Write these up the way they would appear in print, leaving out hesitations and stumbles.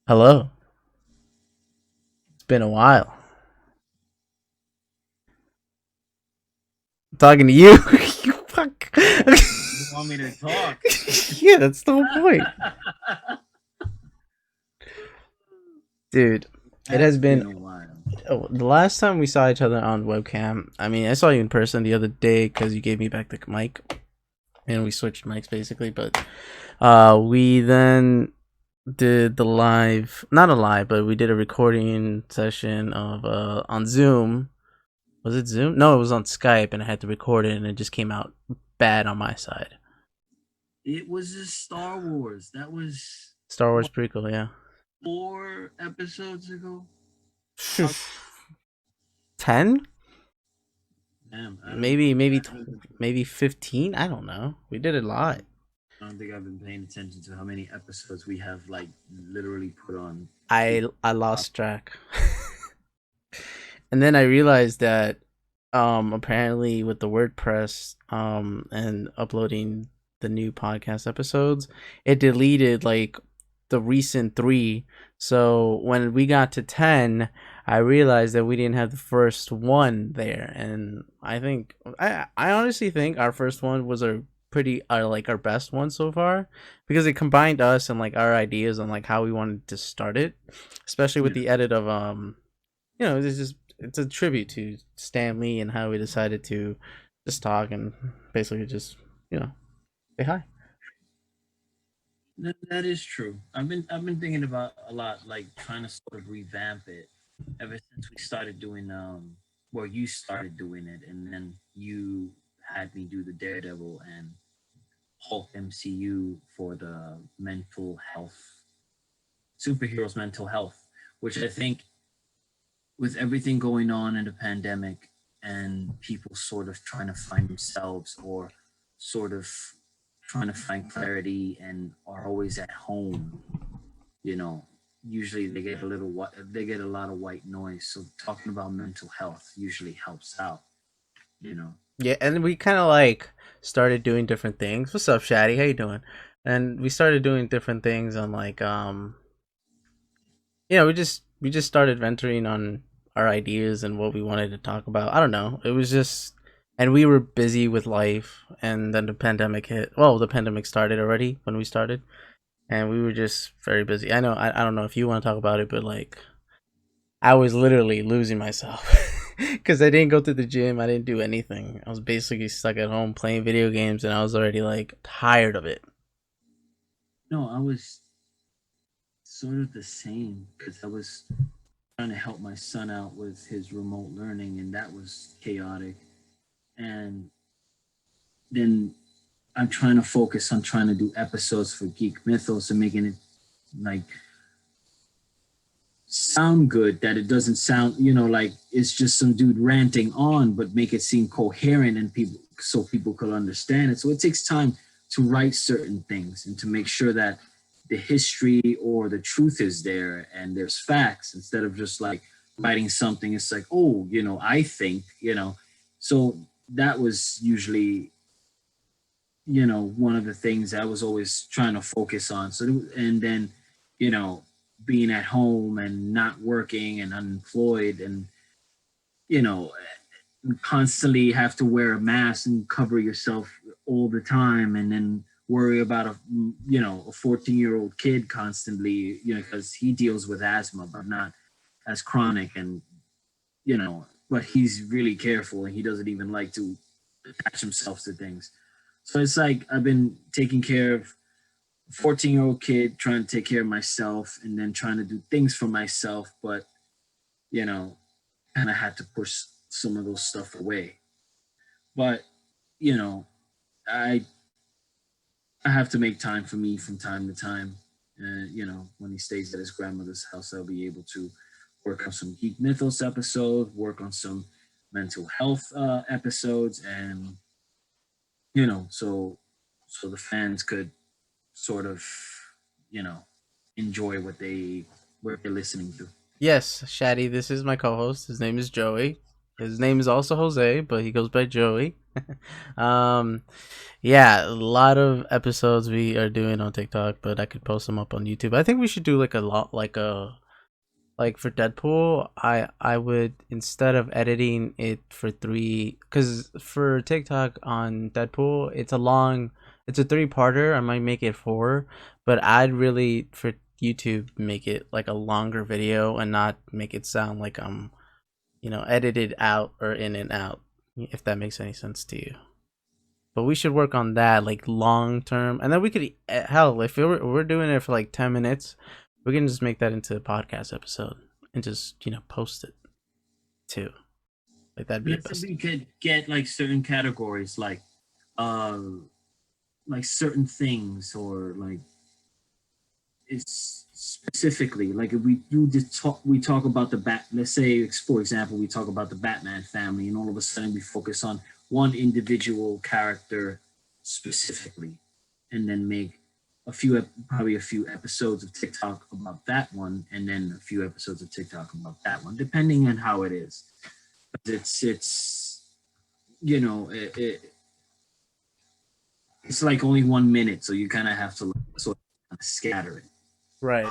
Hello. It's been a while. I'm talking to you. You fuck. Oh, you want me to talk? Yeah, that's the whole point. Dude, it has Has been been a while. the last time we saw each other on webcam. I mean, I saw you in person the other day because you gave me back the mic and we switched mics basically. But we then did the live, not a live, but we did a recording session of on Zoom. Was it Zoom? No, it was on Skype, and I had to record it, and it just came out bad on my side. It was a Star Wars. That was Star Wars what, prequel, yeah. 4 episodes ago. How, 10? damn, I don't. Maybe I don't, maybe 15. I don't know. We did a lot. I don't think I've been paying attention to how many episodes we have like literally put on. I lost track. And then I realized that apparently with the WordPress and uploading the new podcast episodes, it deleted like the recent 3. So when we got to 10, I realized that we didn't have the first one there, and I honestly think our first one was our best one so far, because it combined us and like our ideas on like how we wanted to start it, especially with Yeah. the edit of it's a tribute to Stan Lee and how we decided to just talk and basically just you know say hi. That is true. I've been thinking about a lot, like trying to sort of revamp it ever since we started doing well, you started doing it, and then you had me do the Daredevil and Hulk MCU for the mental health superheroes mental health, which I think with everything going on in the pandemic and people sort of trying to find themselves or sort of trying to find clarity and are always at home, you know, usually they get a lot of white noise. So talking about mental health usually helps out, you know. Yeah, and we kind of like started doing different things. What's up, Shaddy? How you doing? And we started doing different things on like we just started venturing on our ideas and what we wanted to talk about. I don't know. It was just, and we were busy with life, and then the pandemic hit. Well, the pandemic started already when we started, and we were just very busy. I don't know if you want to talk about it, but like I was literally losing myself because I didn't go to the gym. I didn't do anything. I was basically stuck at home playing video games, and I was already like tired of it. No, I was sort of the same because I was trying to help my son out with his remote learning, and that was chaotic. And then I'm trying to focus on trying to do episodes for Geek Mythos and making it like sound good, that it doesn't sound, like it's just some dude ranting on, but make it seem coherent and people so people could understand it. So it takes time to write certain things and to make sure that the history or the truth is there and there's facts instead of just like writing something. It's like, oh, I think, So that was usually, one of the things I was always trying to focus on. So, and then, you know, being at home and not working and unemployed and, you know, constantly have to wear a mask and cover yourself all the time and then worry about a 14-year-old kid constantly, because he deals with asthma, but not as chronic and, but he's really careful and he doesn't even like to attach himself to things. So it's like I've been taking care of a 14-year-old kid, trying to take care of myself, and then trying to do things for myself, but you know, kind of had to push some of those stuff away. But you know, I I have to make time for me from time to time. When he stays at his grandmother's house, I'll be able to work on some Geek Mythos episodes, work on some mental health episodes, and so the fans could sort of, you know, enjoy what they're listening to. Yes, Shaddy, this is my co-host. His name is Joey. His name is also Jose, but he goes by Joey. um, yeah, a lot of episodes we are doing on TikTok, but I could post them up on YouTube. I think we should do like a lot, like for Deadpool. I would, instead of editing it for three, because for TikTok on Deadpool, it's a three-parter. I might make it four, but I'd really for YouTube make it like a longer video and not make it sound like I'm edited out or in and out, if that makes any sense to you. But we should work on that like long term, and then we could hell if we're doing it for like 10 minutes, we can just make that into a podcast episode and just post it too. Like that'd be a Let's say best. we could get like certain categories, uh, like certain things, or like it's specifically like if we do just talk, we talk about the bat. Let's say, for example, we talk about the Batman family, and all of a sudden we focus on one individual character specifically, and then make probably a few episodes of TikTok about that one, and then a few episodes of TikTok about that one, depending on how it is. It's it's like only 1 minute, so you kind of have to sort of scatter it. Right.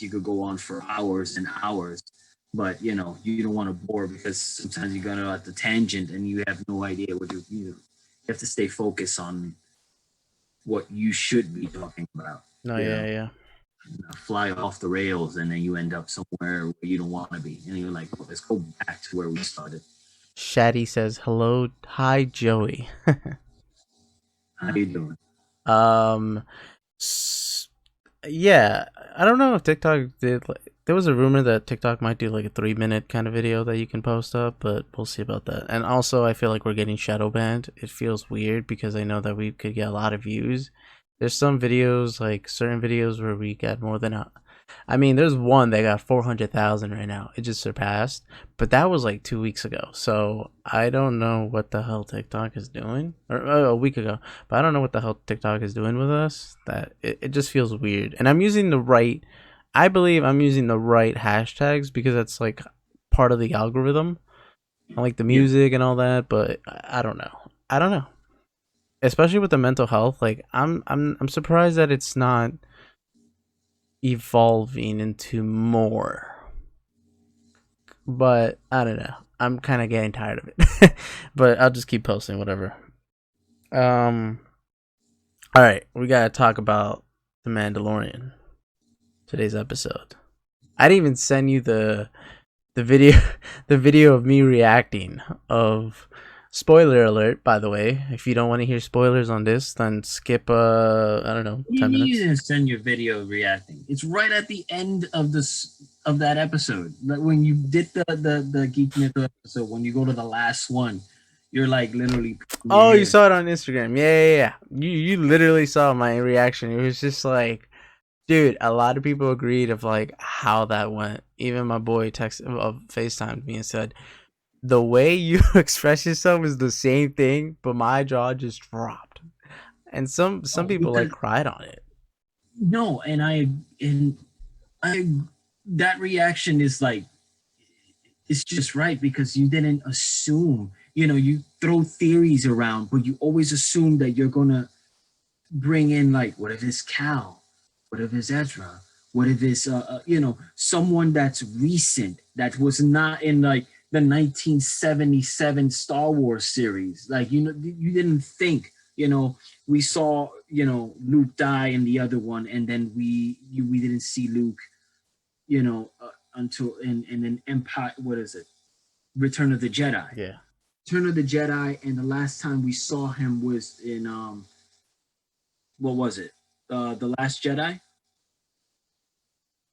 You could go on for hours and hours, but you don't want to bore, because sometimes you go at the tangent and you have no idea what you have to stay focused on what you should be talking about. No, You know, yeah. fly off the rails, and then you end up somewhere where you don't want to be, and you're like, oh, let's go back to where we started. Shaddy says hello, hi Joey. How you doing? um, yeah, I don't know if TikTok did. Like, there was a rumor that TikTok might do like a 3 minute kind of video that you can post up, but we'll see about that. And also, I feel like we're getting shadow banned. It feels weird because I know that we could get a lot of views. There's some videos, like certain videos, where we get more than a. I mean, there's one that got 400,000 right now. It just surpassed, but that was like 2 weeks ago. So I don't know what the hell TikTok is doing, or a week ago. But I don't know what the hell TikTok is doing with us. That it just feels weird. And I'm using the right. I believe I'm using the right hashtags because that's like part of the algorithm. I like the Yeah. music and all that, but I don't know. I don't know. Especially with the mental health, like I'm surprised that it's not evolving into more. But I don't know. I'm kind of getting tired of it. But I'll just keep posting whatever. Um all right, we got to talk about the Mandalorian. Today's episode. I didn't even send you the video the video of me reacting of spoiler alert, by the way. If you don't want to hear spoilers on this, then skip I don't know, You 10 need minutes. to send your video reacting. It's right at the end of that episode. Like when you did the Geek Mythos episode, when you go to the last one, you're like literally pulling your Oh, you hair. saw it on Instagram. Yeah. You literally saw my reaction. It was just like, dude, a lot of people agreed of like how that went. Even my boy FaceTimed me and said, the way you express yourself is the same thing, but my jaw just dropped. And some Oh, people like because cried on it. no, and I that reaction is like, it's just right, because you didn't assume. You throw theories around, but you always assume that you're gonna bring in, like, what if it's Cal? What if it's Ezra? What if it's someone that's recent, that was not in like the 1977 Star Wars series? Like, you didn't think. We saw Luke die in the other one, and then we didn't see Luke until in an Empire. What is it? Return of the Jedi. Yeah. Return of the Jedi, and the last time we saw him was in what was it? The Last Jedi.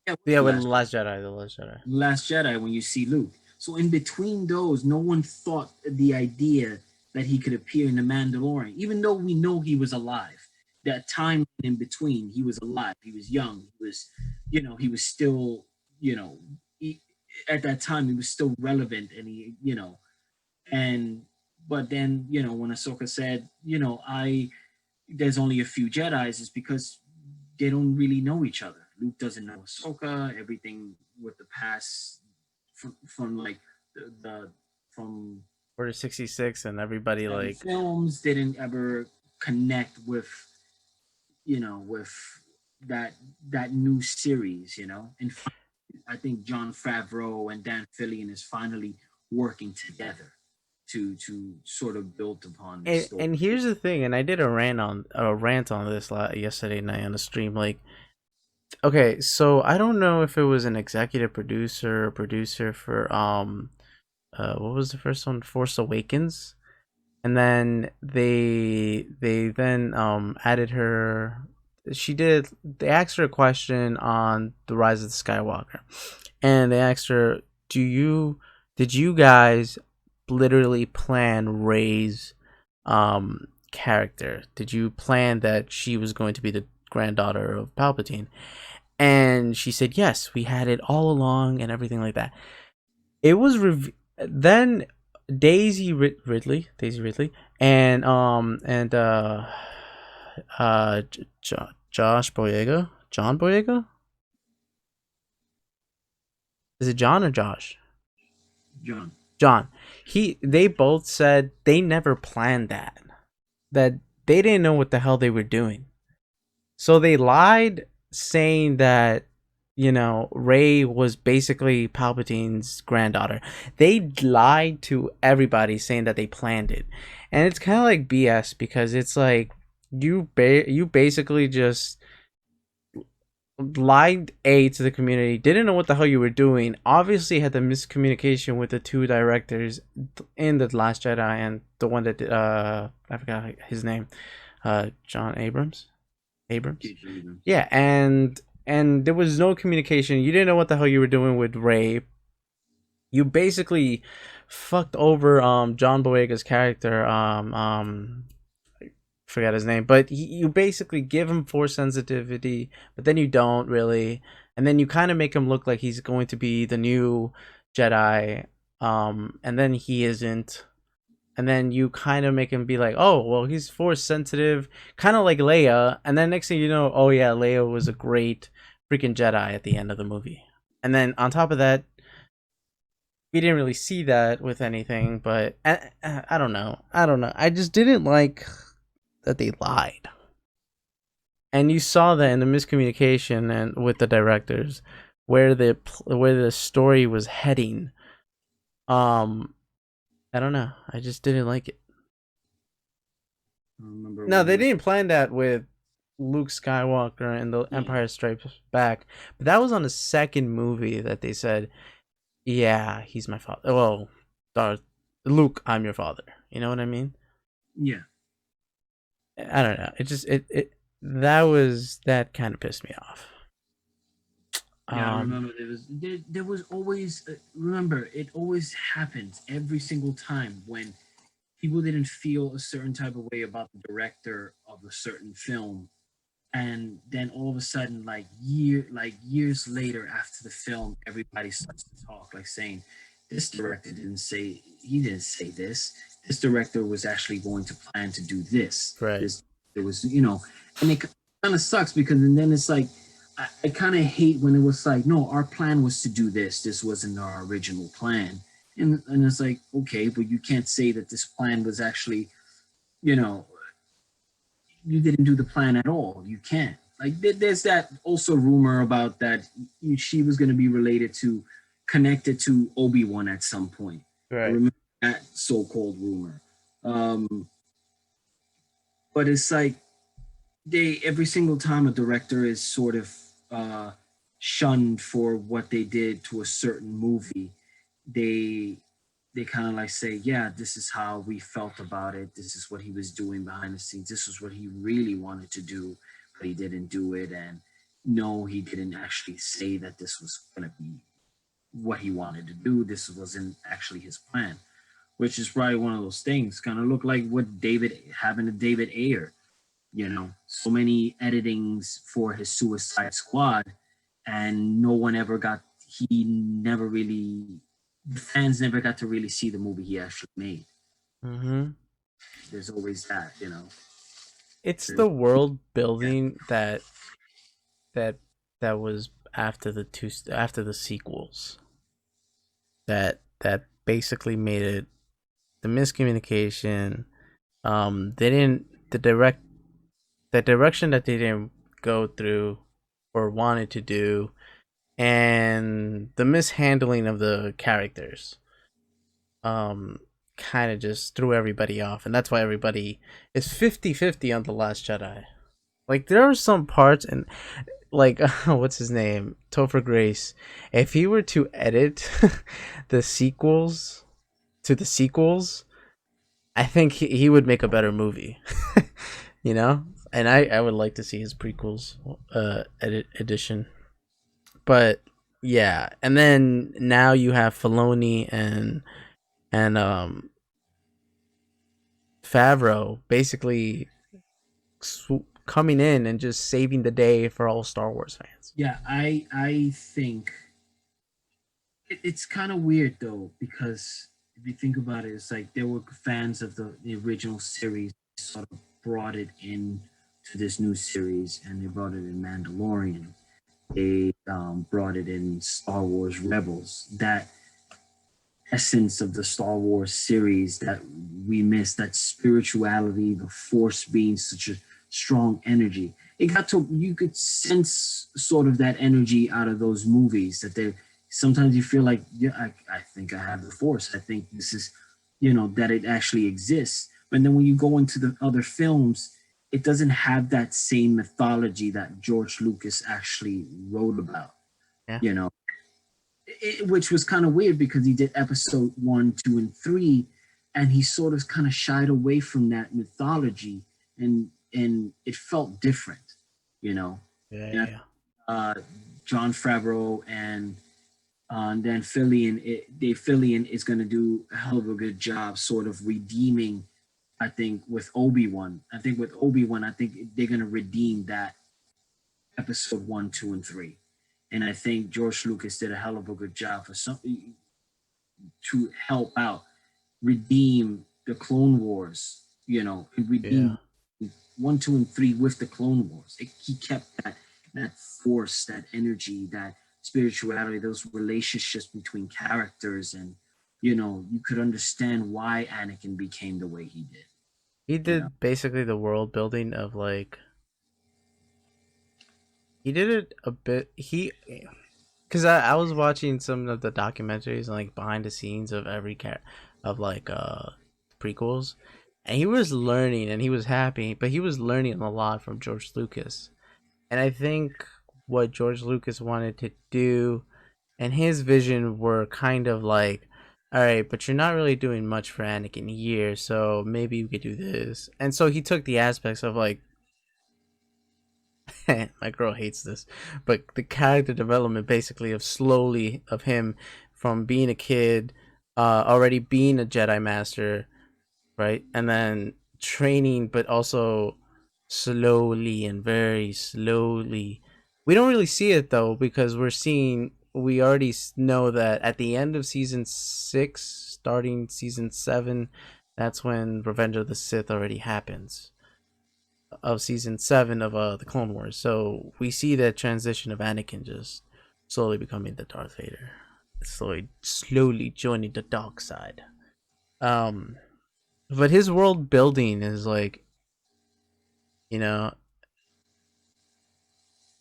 Yeah, it was Yeah, the with the Last Last Jedi, the Last Jedi. Last Jedi, when you see Luke. So in between those, no one thought the idea that he could appear in the Mandalorian, even though we know he was alive. That time in between, he was alive. He was young. He was still, he, at that time, he was still relevant, and and but then, when Ahsoka said, there's only a few Jedi's, is because they don't really know each other. Luke doesn't know Ahsoka. Everything with the past from like the from Order 66 and everybody seven like films didn't ever connect with, with that that new series, and I think John Favreau and Dan Fillion is finally working together to sort of build upon this story. and here's the thing, and I did a rant on this yesterday night on the stream. Like, okay, so I don't know if it was an executive producer or producer for what was the first one, Force Awakens, and then they added her. She did. They asked her a question on the Rise of the Skywalker, and they asked her, did you guys literally plan Rey's character? Did you plan that she was going to be the granddaughter of Palpatine?" And she said, "Yes, we had it all along and everything like that." It was then Daisy Ridley, and Josh Boyega, John Boyega. Is it John or Josh? John. John. They both said they never planned that. That they didn't know what the hell they were doing. So they lied saying that, Rey was basically Palpatine's granddaughter. They lied to everybody saying that they planned it. And it's kind of like BS, because it's like you basically just lied to the community, didn't know what the hell you were doing, obviously had the miscommunication with the two directors in The Last Jedi and the one that did, I forgot his name, John Abrams. Yeah, and there was no communication. You didn't know what the hell you were doing with Rey. You basically fucked over John Boyega's character, forget his name, but you basically give him force sensitivity, but then you don't really, and then you kind of make him look like he's going to be the new Jedi, and then he isn't, and then you kind of make him be like, oh well, he's force sensitive, kind of like Leia, and then next thing you know, oh yeah, Leia was a great freaking Jedi at the end of the movie, and then on top of that, we didn't really see that with anything, but I don't know, I just didn't like that they lied. And you saw that in the miscommunication and with the directors, where the story was heading. I don't know. I just didn't like it. I remember No, when they didn't plan that with Luke Skywalker and the Empire Strikes Back, but that was on the second movie that they said, "Yeah, he's my father." Well, Luke, I'm your father. You know what I mean? Yeah. I don't know. It just that kind of pissed me off. Yeah, I remember there was always remember it always happens every single time when people didn't feel a certain type of way about the director of a certain film, and then all of a sudden, years later after the film, everybody starts to talk, like saying, "This director didn't say this. This director was actually going to plan to do this. Right. This There was, and it kind of sucks because and then it's like I kind of hate when it was like, no, our plan was to do this. This wasn't our original plan. And it's like, okay, but you can't say that this plan was actually, you know, you didn't do the plan at all. You can't. Like, there's that also rumor about that she was going to be connected to Obi-Wan at some point. Right. I remember that so-called rumor. But it's like, every single time a director is sort of shunned for what they did to a certain movie, they kind of like say, yeah, this is how we felt about it. This is what he was doing behind the scenes. This is what he really wanted to do, but he didn't do it. And no, he didn't actually say that this was going to be what he wanted to do. This wasn't actually his plan, which is probably one of those things. Kind of look like what happened to David Ayer. So many editings for his Suicide Squad, and the fans never got to really see the movie he actually made. Mm-hmm. There's always that. It's the world building that was after the sequels that basically made it the miscommunication. They didn't the direction that they didn't go through or wanted to do, and the mishandling of the characters. Um, Kind of just threw everybody off, and that's why everybody is 50-50 on the Last Jedi. Like there are some parts, and like what's his name, Topher Grace. If he were to edit the sequels to the sequels, I think he would make a better movie. You know, and I would like to see his prequels edition. But yeah, and then now you have Filoni and Favreau basically coming in and just saving the day for all Star Wars fans. Yeah, I think it's kind of weird though, because if you think about it, it's like there were fans of the original series sort of brought it in to this new series, and they brought it in Mandalorian. They brought it in Star Wars Rebels. That essence of the Star Wars series that we miss, that spirituality, the Force being such a strong energy. It got to, you could sense sort of that energy out of those movies, that they sometimes you feel like, yeah, I think I have the Force. I think this is, that it actually exists. But then when you go into the other films, it doesn't have that same mythology that George Lucas actually wrote about, Yeah, you know, which was kind of weird because he did episode 1, 2, and 3, and he sort of kind of shied away from that mythology, and it felt different, you know. yeah, And yeah. uh, John Favreau and Dan Fillion, Dave Fillion is going to do a hell of a good job, sort of redeeming. I think with Obi-Wan, I think they're going to redeem that episode 1, 2, and 3. And I think George Lucas did a hell of a good job for some to help out, redeem the Clone Wars, and Yeah. redeem 1, 2, and 3 with the Clone Wars. He kept that force, that energy, that spirituality, those relationships between characters, and you could understand why Anakin became the way he did. He You know, did basically the world building of like he did it a bit. He because I was watching some of the documentaries and like behind the scenes of every of like prequels, and he was learning and he was happy, but he was learning a lot from George Lucas. And I think what George Lucas wanted to do and his vision were kind of like, all right, but you're not really doing much for Anakin here, so maybe we could do this. And so he took the aspects of like, my girl hates this, but the character development basically of slowly of him from being a kid, already being a Jedi Master, right? And then training, but also slowly and very slowly. We don't really see it though because we already know that at the end of season 6, starting season 7, that's when Revenge of the Sith already happens. Of season 7 of the Clone Wars. So we see that transition of Anakin just slowly becoming the Darth Vader. Slowly joining the dark side. Um but his world building is like, you know,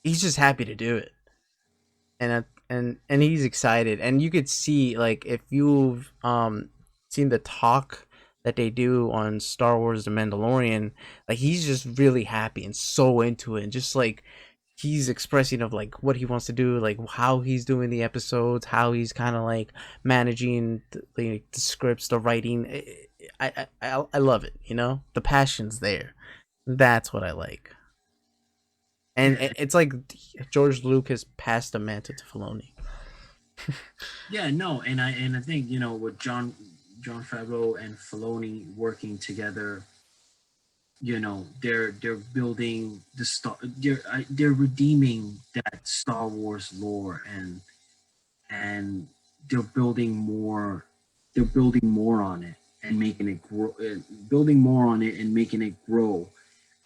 he's just happy to do it, and he's excited, and you could see like if you've seen the talk that they do on Star Wars The Mandalorian, like he's just really happy and so into it, and just like he's expressing of like what he wants to do, like how he's doing the episodes, how he's kind of like managing the scripts, the writing. I love it, you know, the passion's there. That's what I like. And yeah, it's like George Lucas passed the mantle to Filoni. yeah, no, and I think with John Favreau and Filoni working together, they're building they're redeeming that Star Wars lore, and they're building more on it and making it grow, building more on it and making it grow,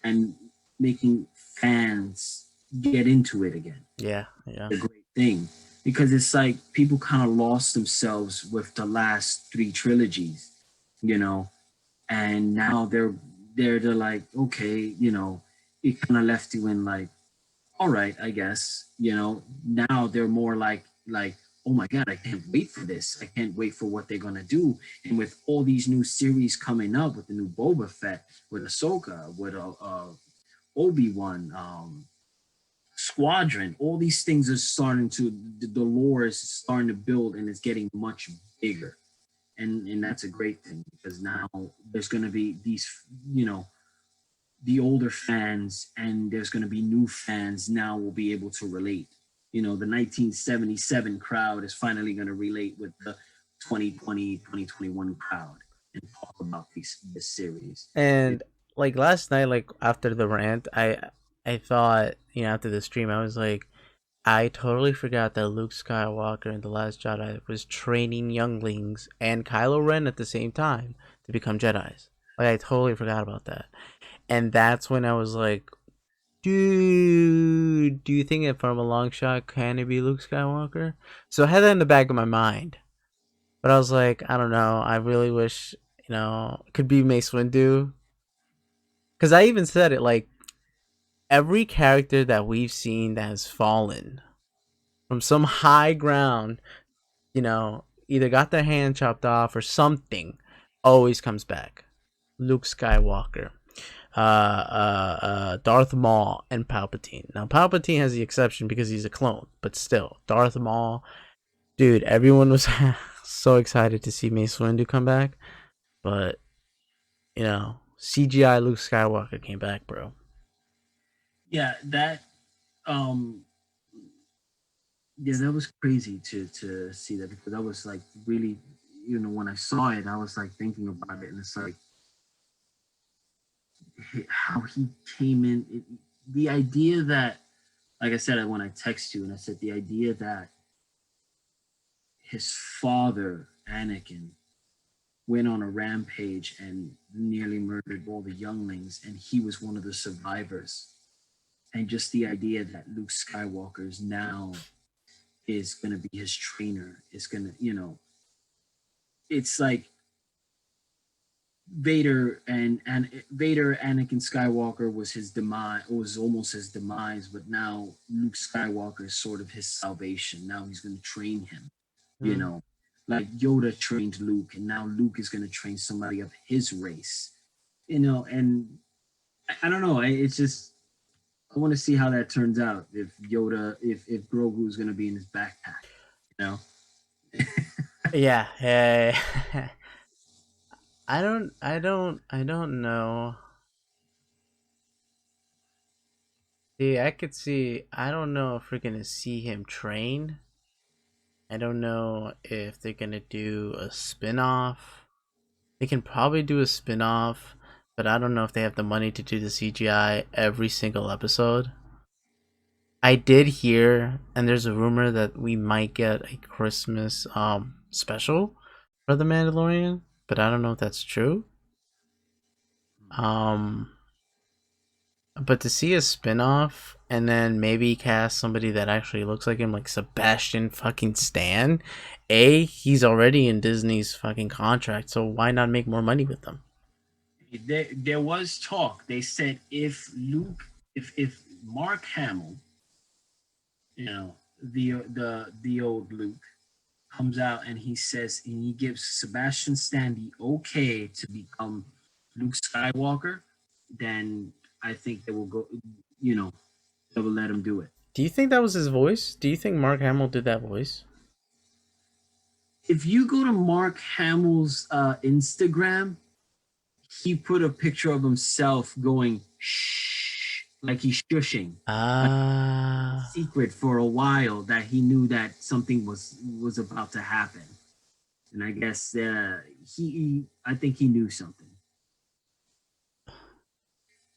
and making fans get into it again. Yeah, yeah, A great thing. because it's like people kind of lost themselves with the last three trilogies, you know, and now they're like, okay, it kind of left you in like, all right, I guess, now they're more like, oh my god, I can't wait for this. I can't wait for what they're gonna do. And with all these new series coming up, with the new Boba Fett, with Ahsoka, with Obi-Wan, Squadron, all these things are starting to, the lore is starting to build and it's getting much bigger. And that's a great thing, because now there's going to be these, you know, the older fans, and there's going to be new fans now will be able to relate. The 1977 crowd is finally going to relate with the 2020, 2021 crowd and talk about this series. And like last night, like after the rant, I thought, after the stream, I was like, I totally forgot that Luke Skywalker in The Last Jedi was training younglings and Kylo Ren at the same time to become Jedis. Like, I totally forgot about that. And that's when I was like, dude, do you think that from a long shot can it be Luke Skywalker? So I had that in the back of my mind. But I was like, I don't know. I really wish, it could be Mace Windu. Because I even said it, like, every character that we've seen that has fallen from some high ground, either got their hand chopped off or something, always comes back. Luke Skywalker, Darth Maul, and Palpatine. Now, Palpatine has the exception because he's a clone, but still, Darth Maul, dude, everyone was so excited to see Mace Windu come back, but, CGI Luke Skywalker came back, bro. Yeah, um that was crazy to see that, because I was like really, when I saw it, I was like thinking about it, and it's like how he came in. The idea that, like I said, when I text you and I said the idea that his father, Anakin, went on a rampage and nearly murdered all the younglings, and he was one of the survivors. And just the idea that Luke Skywalker is now is going to be his trainer, is going to, it's like Vader, Anakin Skywalker was his demise, was almost his demise, but now Luke Skywalker is sort of his salvation. Now he's going to train him, you Mm. know, like Yoda trained Luke, and now Luke is going to train somebody of his race, and I don't know. It's just, I want to see how that turns out. If Yoda, if Grogu is going to be in his backpack, you know. Yeah, I don't know. See, I could see. I don't know if we're gonna see him train. I don't know if they're gonna do a spin-off. They can probably do a spin-off, but I don't know if they have the money to do the CGI every single episode. I did hear, and there's a rumor that we might get a Christmas special for the Mandalorian, but I don't know if that's true. Um, but to see a spin-off and then maybe cast somebody that actually looks like him, like Sebastian fucking Stan, he's already in Disney's fucking contract, so why not make more money with them? There was talk. They said if Luke, if Mark Hamill, the old Luke, comes out and he says, and he gives Sebastian Stan the okay to become Luke Skywalker, then I think they will go. You know, they will let him do it. Do you think that was his voice? Do you think Mark Hamill did that voice? If you go to Mark Hamill's Instagram, he put a picture of himself going shh, like he's shushing, like Ah, secret for a while, that he knew that something was about to happen. And I guess I think he knew something.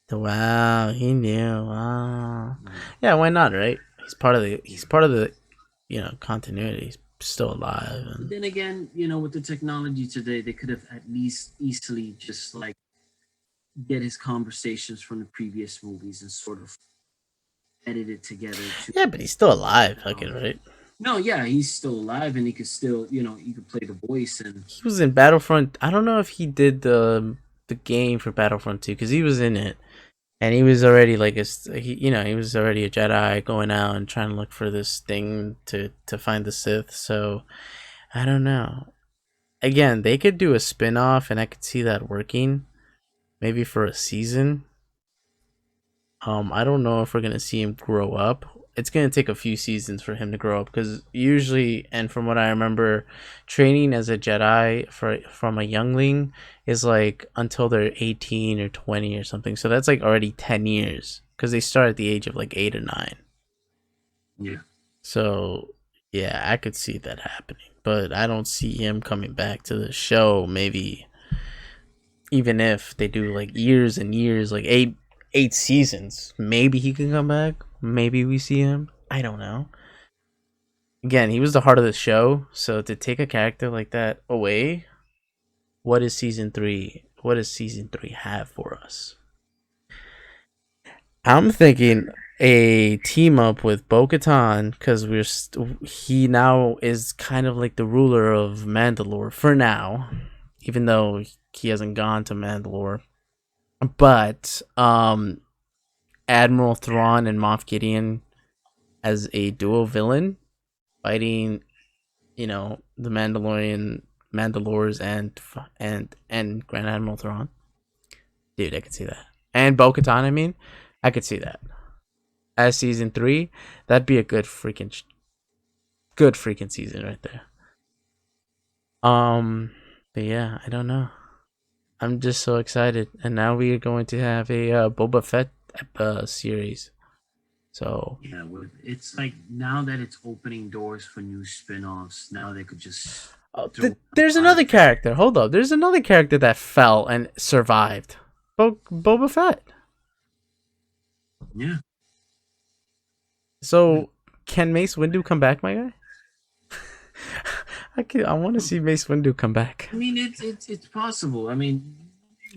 wow, he knew. Wow. Yeah, why not, right? He's part of the continuity. He's still alive But and then again, with the technology today, they could have at least easily just like get his conversations from the previous movies and sort of edit it together to yeah, but he's still alive, fucking knowledge. right. No, yeah, he's still alive, and he could still, he could play the voice, and He was in Battlefront. I don't know if he did the game for Battlefront 2 because he was in it, and he was already like he was already a Jedi going out and trying to look for this thing to find the Sith. So I don't know. Again, they could do a spin-off and I could see that working maybe for a season. I don't know if we're gonna see him grow up. It's gonna take a few seasons for him to grow up because usually, and from what I remember, training as a Jedi from a youngling is like until they're 18 or 20 or something. So that's like already 10 years because they start at the age of like 8 or 9. yeah, So yeah, I could see that happening, but I don't see him coming back to the show. Maybe even if they do like years and years, like eight seasons, maybe he can come back. Maybe we see him. I don't know. Again, he was the heart of the show, so to take a character like that away, what is season three? What does season three have for us? I'm thinking a team up with Bo-Katan because he now is kind of like the ruler of Mandalore for now, even though he hasn't gone to Mandalore. But Admiral Thrawn and Moff Gideon as a dual villain fighting, the Mandalores and Grand Admiral Thrawn. Dude, I could see that. And Bo-Katan, I mean, I could see that. As season 3, that'd be a good freaking season right there. But yeah, I don't know. I'm just so excited, and now we are going to have a Boba Fett series. So yeah. It's like now that it's opening doors for new spin-offs. Now they could just throw there's a lot of another character. Hold up, there's another character that fell and survived. Boba Fett. yeah. So can Mace Windu come back, my guy? I want to see Mace Windu come back I mean, it's possible. I mean,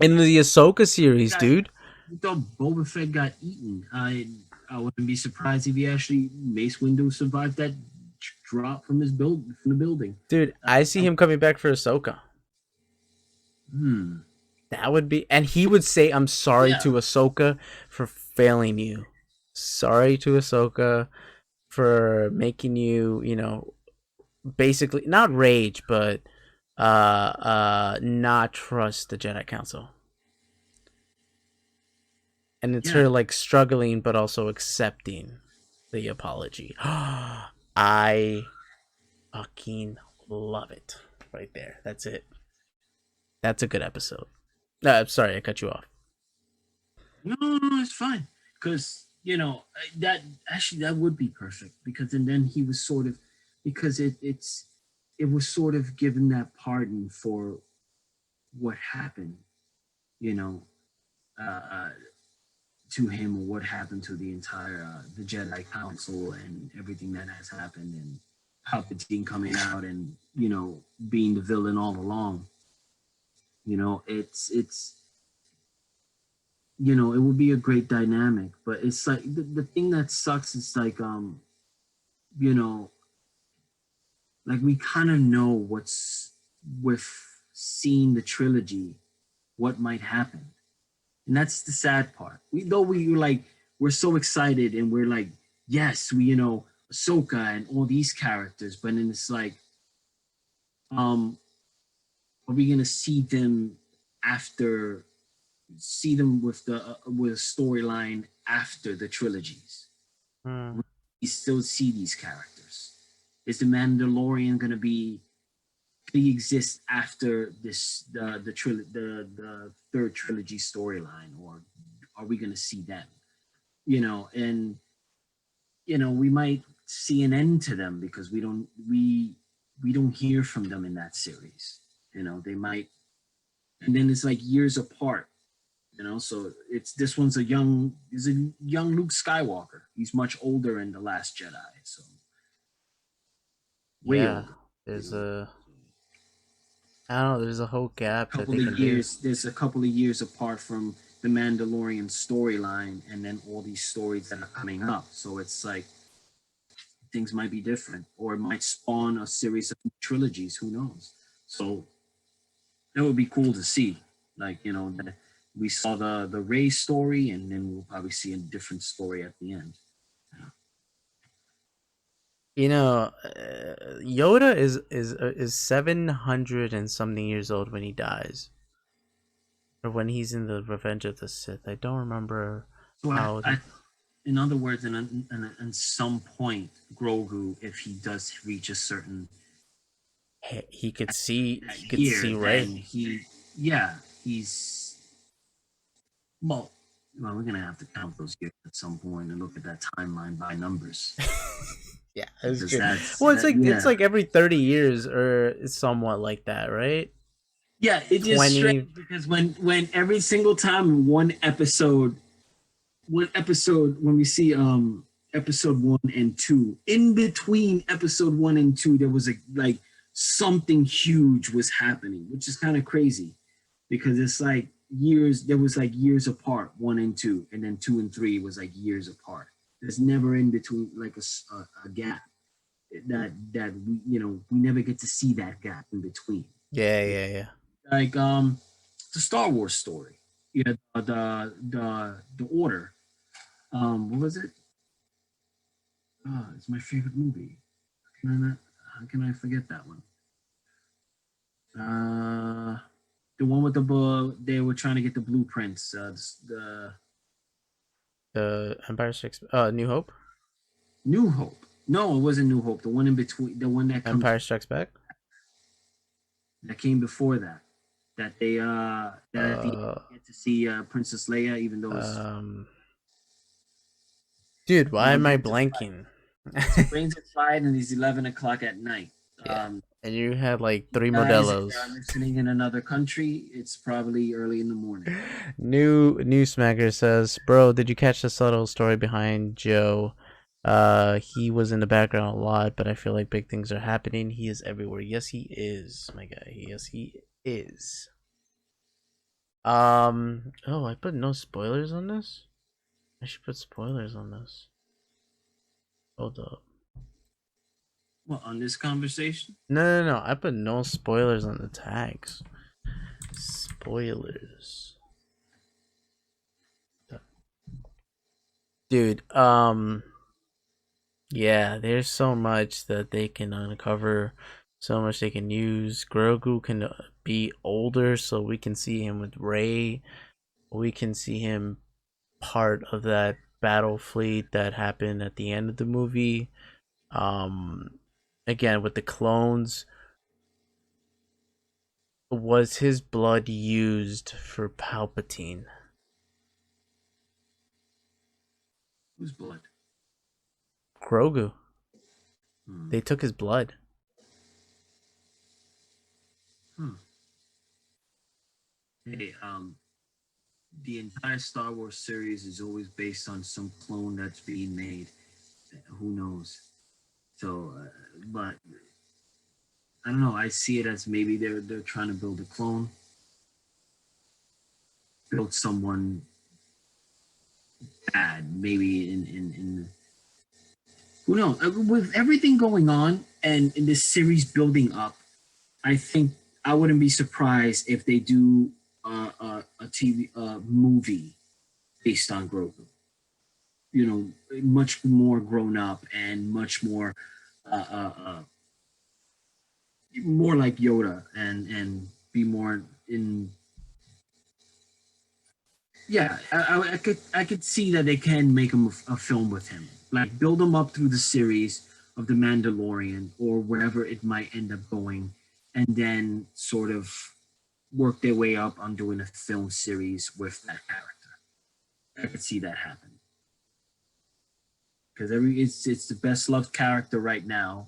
in the Ahsoka series, got, dude. you thought Boba Fett got eaten. I wouldn't be surprised if he actually Mace Windu survived that drop from the building. Dude, I see him coming back for Ahsoka. Hmm. That would be, and he would say, "I'm sorry Yeah. to Ahsoka for failing you. Sorry to Ahsoka for making you, basically not rage, but not trust the Jedi Council." And it's Yeah. her like struggling but also accepting the apology. I fucking love it. Right there. That's it. That's a good episode. No, I'm sorry, I cut you off. No, it's fine. Because that actually that would be perfect. Because and then he was sort of because it was sort of given that pardon for what happened. You know, uh, uh, to him or what happened to the entire the Jedi Council and everything that has happened and Palpatine coming out and being the villain all along. It's it would be a great dynamic, but it's like the thing that sucks is like you know like we kind of know what's with seeing the trilogy what might happen. And that's the sad part. We're so excited and we're like, yes, Ahsoka and all these characters, but then it's like, um, are we gonna after see them with a storyline after the trilogies? Hmm. We still see these characters. Is the Mandalorian gonna be exist after the third trilogy storyline, or are we gonna see them? And we might see an end to them because we don't hear from them in that series. They might, and then it's like years apart. So it's this one's is a young Luke Skywalker. He's much older in the Last Jedi, so way Yeah, older. Way there's older. a I don't know. There's a whole gap that Couple they of can do. years. There's a couple of years apart from the Mandalorian storyline, and then all these stories that are coming up. So it's like things might be different, or it might spawn a series of trilogies. Who knows? So that would be cool to see. Like, that we saw the Ray story, and then we'll probably see a different story at the end. Yoda is 700 and something years old when he dies, or when he's in the Revenge of the Sith. I don't remember So how old he. in other words, in some point, Grogu, if he does reach a certain He could see. that He could year, see then Rey. he's well. Well, we're gonna have to count those years at some point and look at that timeline by numbers. Yeah, that's true. That's Well, it's yeah, like every 30 years, or it's somewhat like that, right? yeah. It is 20. strange because when every single time when we see episode 1 and 2, in between episode 1 and 2, there was like something huge was happening, which is kind of crazy because it's like years. There was like years apart, 1 and 2, and then 2 and 3 was like years apart. There's never in between like a gap that we never get to see that gap in between. Yeah, yeah, yeah. Like the Star Wars story, yeah, the Order. What was it? It's my favorite movie. How can I forget that one? The one with they were trying to get the blueprints. The Empire Strikes. New Hope. New Hope. No, it wasn't New Hope. The one in between. The one Empire Strikes Back. that came before that. That they that at the end you get to see Princess Leia, even though it's dude, why am I Brains of Fire. blanking? So Brains of Fire, and it's 11 o'clock at night. Yeah. And you had like 3 Guys, if Modelos. you're listening in another country, it's probably early in the morning. New Smacker says, "Bro, did you catch the subtle story behind Joe? He was in the background a lot, but I feel like big things are happening. He is everywhere. Yes, he is, my guy. Yes, he is." Oh, I put no spoilers on this. I should put spoilers on this. Hold up. Well, on this conversation? No. I put no spoilers on the tags. Spoilers. Dude, yeah, there's so much that they can uncover, so much they can use. Grogu can be older, so we can see him with Rey. We can see him part of that battle fleet that happened at the end of the movie. Again, with the clones, was his blood used for Palpatine? Whose blood? Grogu. They took his blood. Hey, the entire Star Wars series is always based on some clone that's being made. Who knows? So, but I don't know. I see it as maybe they're trying to build a clone, build someone bad. Maybe in who knows? With everything going on and in this series building up, I think I wouldn't be surprised if they do a TV movie based on Grogu. Much more grown up and much more more like Yoda and be more in. Yeah, I could see that they can make a film with him, like build him up through the series of the Mandalorian or wherever it might end up going, and then sort of work their way up on doing a film series with that character. I could see that happen because it's the best loved character right now,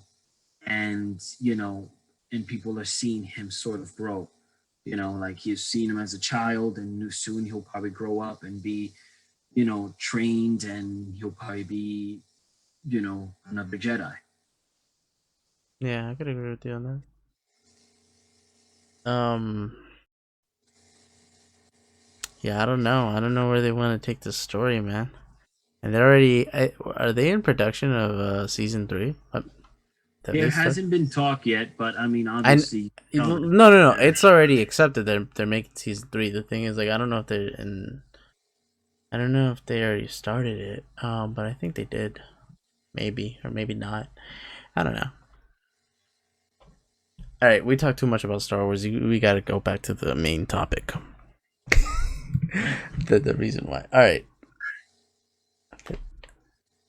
and and people are seeing him sort of grow. Like you've seen him as a child, and soon he'll probably grow up and be, trained, and he'll probably be, another Jedi. Yeah, I could agree with you on that. Yeah, I don't know. I don't know where they want to take the story, man. And they're already are they in production of season 3? Have There they started? hasn't been talk yet, but I mean, I obviously, no, no, no, no. yeah. It's already accepted. They're making season 3. The thing is, like, I don't know if they're in. I don't know if they already started it. But I think they did. Maybe or maybe not. I don't know. All right, we talked too much about Star Wars. We got to go back to the main topic. The reason why. All right,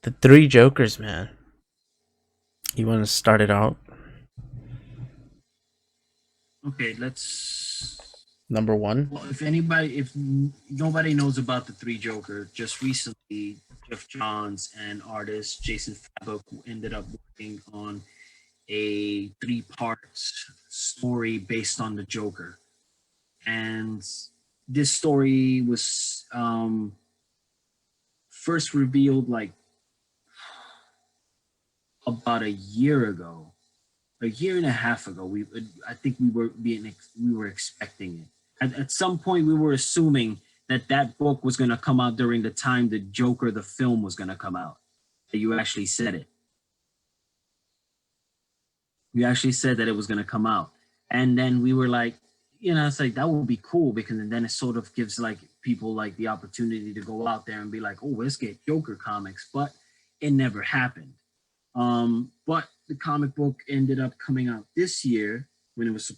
the three Jokers, man. You want to start it out? Okay, let's. Number one. Well, if nobody knows about the Three Joker, just recently, Jeff Johns and artist Jason Fabok who ended up working on a three-part story based on the Joker, and this story was first revealed like about a year ago, a year and a half ago. I think we were expecting it. At some point, we were assuming that that book was going to come out during the time the Joker, the film, was going to come out. You actually said it. You actually said that it was going to come out, and then we were like, it's like that would be cool because then it sort of gives like people like the opportunity to go out there and be like, oh, let's get Joker comics, but it never happened. But the comic book ended up coming out this year when it was,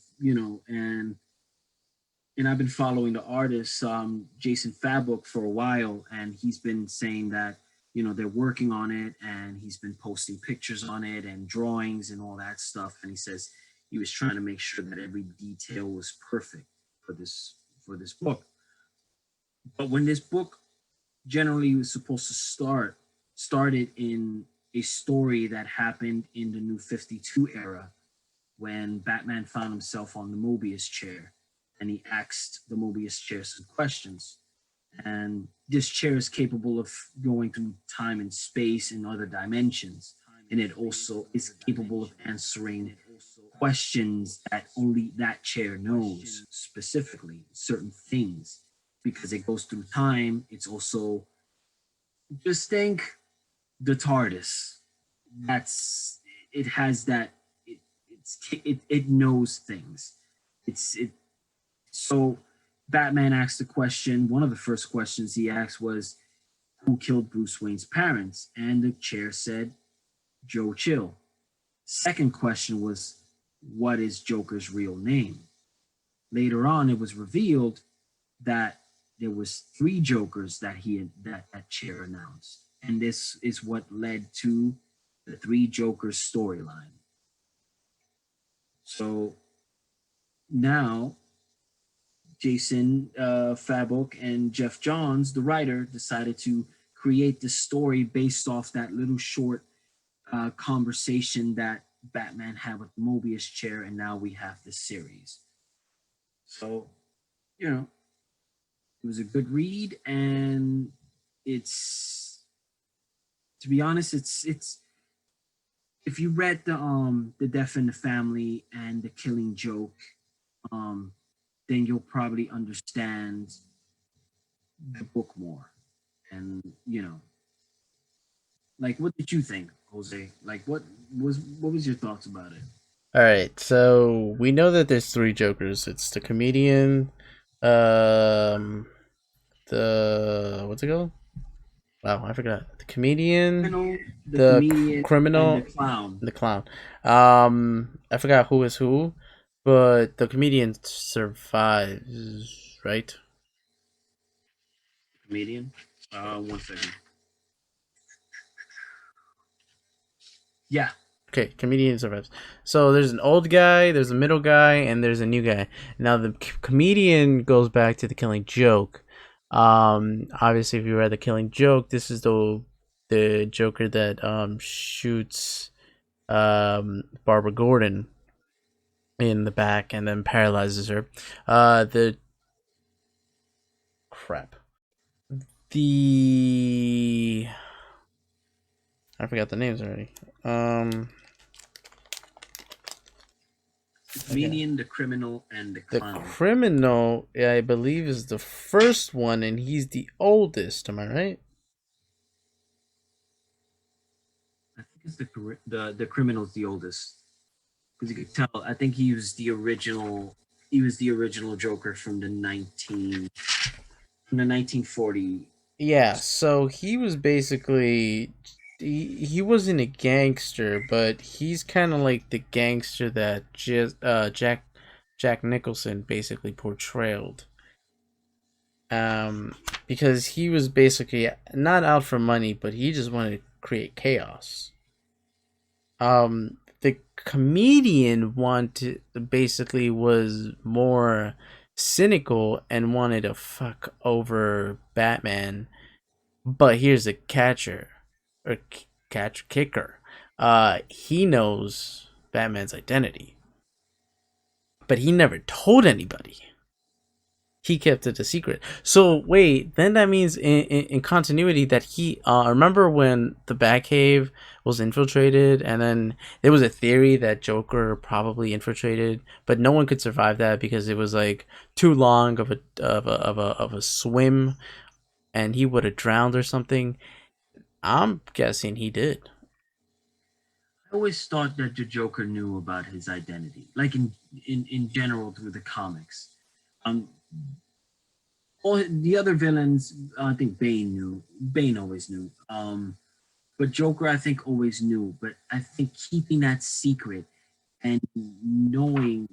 and I've been following the artist, Jason Fabok, for a while, and he's been saying that, they're working on it, and he's been posting pictures on it and drawings and all that stuff. And he says he was trying to make sure that every detail was perfect for this book. But when this book generally was supposed to started in a story that happened in the New 52 era when Batman found himself on the Mobius chair and he asked the Mobius chair some questions. And this chair is capable of going through time and space and other dimensions. And it also is capable of answering questions that only that chair knows, specifically certain things, because it goes through time. It's also, just think the TARDIS. It has that, it knows things. So Batman asked the question. One of the first questions he asked was, who killed Bruce Wayne's parents? And the chair said, Joe Chill. Second question was, what is Joker's real name? Later on, it was revealed that there was three Jokers that that chair announced. And this is what led to the Three Jokers storyline. So now Jason Fabok and Jeff Johns, the writer, decided to create this story based off that little short conversation that Batman had with Mobius chair, and now we have this series. So, it was a good read, and it's, to be honest, it's if you read the Death in the Family and the Killing Joke, then you'll probably understand the book more. And like, what did you think, Jose? Like, what was your thoughts about it? All right, so we know that there's three Jokers. It's the comedian, the what's it called? Wow, I forgot. The comedian, The comedian, and the criminal, clown. the clown. I forgot who is who, but the comedian survives, right? Comedian. 1 second. Yeah. Okay, comedian survives. So there's an old guy, there's a middle guy, and there's a new guy. Now the comedian goes back to the Killing Joke. Obviously, if you read the Killing Joke, this is the Joker that shoots Barbara Gordon in the back and then paralyzes her. The crap. The I forgot the names already. The comedian, the criminal, and the clown. The criminal, I believe, is the first one, and he's the oldest. Am I right? It's the criminal's the oldest because you could tell. I think he was the original. He was the original Joker from the 1940. Yeah, so he was basically he wasn't a gangster, but he's kind of like the gangster that just Jack Nicholson basically portrayed. Um, because he was basically not out for money, but he just wanted to create chaos. The comedian wanted basically was more cynical and wanted to fuck over Batman. But here's the catcher, or catch kicker. He knows Batman's identity, but he never told anybody. He kept it a secret. So wait, then that means in continuity that he remember when the Batcave was infiltrated, and then there was a theory that Joker probably infiltrated, but no one could survive that because it was like too long of a swim, and he would have drowned or something. I'm guessing he did. I always thought that the Joker knew about his identity, like in general through the comics. Um, all the other villains, I think Bane knew. Bane always knew. But Joker, I think, always knew. But I think keeping that secret and knowing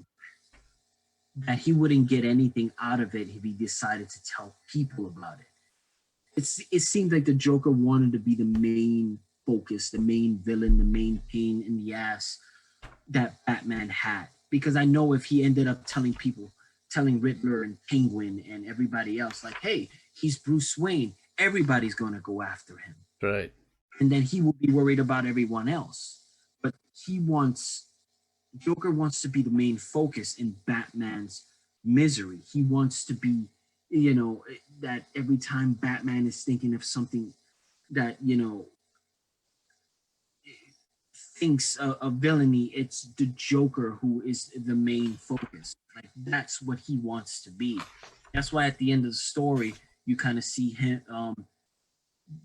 that he wouldn't get anything out of it if he decided to tell people about it. It seemed like the Joker wanted to be the main focus, the main villain, the main pain in the ass that Batman had. Because I know if he ended up telling people, telling Riddler and Penguin and everybody else, like, hey, he's Bruce Wayne, everybody's going to go after him. Right. And then he will be worried about everyone else. But Joker wants to be the main focus in Batman's misery. He wants to be, that every time Batman is thinking of something that, thinks of villainy, it's the Joker who is the main focus. Like that's what he wants to be. That's why at the end of the story, you kind of see him,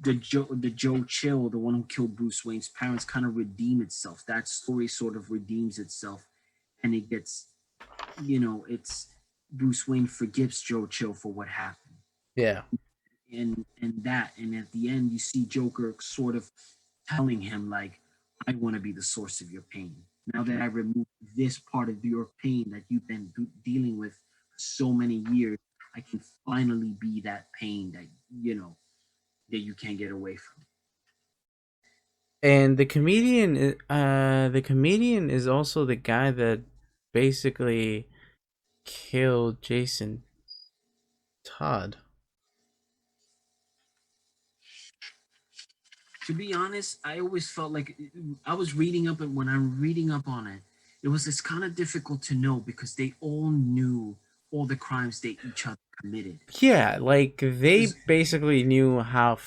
the Joe Chill, the one who killed Bruce Wayne's parents, kind of redeem itself. That story sort of redeems itself, and it gets, it's Bruce Wayne forgives Joe Chill for what happened, Yeah. and at the end you see Joker sort of telling him like, I want to be the source of your pain. Now that I removed this part of your pain that you've been dealing with for so many years, I can finally be that pain that that you can't get away from. And the comedian is also the guy that basically killed Jason Todd. To be honest, I always felt like I was reading up, and when I'm reading up on it, it was it's kind of difficult to know because they all knew all the crimes they each other committed. Yeah, like they 'Cause basically knew how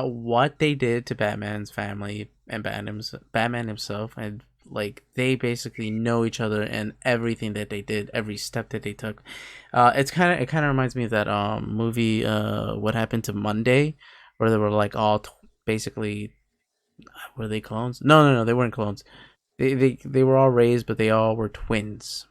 what they did to Batman's family and Batman himself, and like they basically know each other and everything that they did, every step that they took. It kind of reminds me of that movie What Happened to Monday, where they were like basically were they clones? No, they weren't clones. They were all raised, but they all were twins.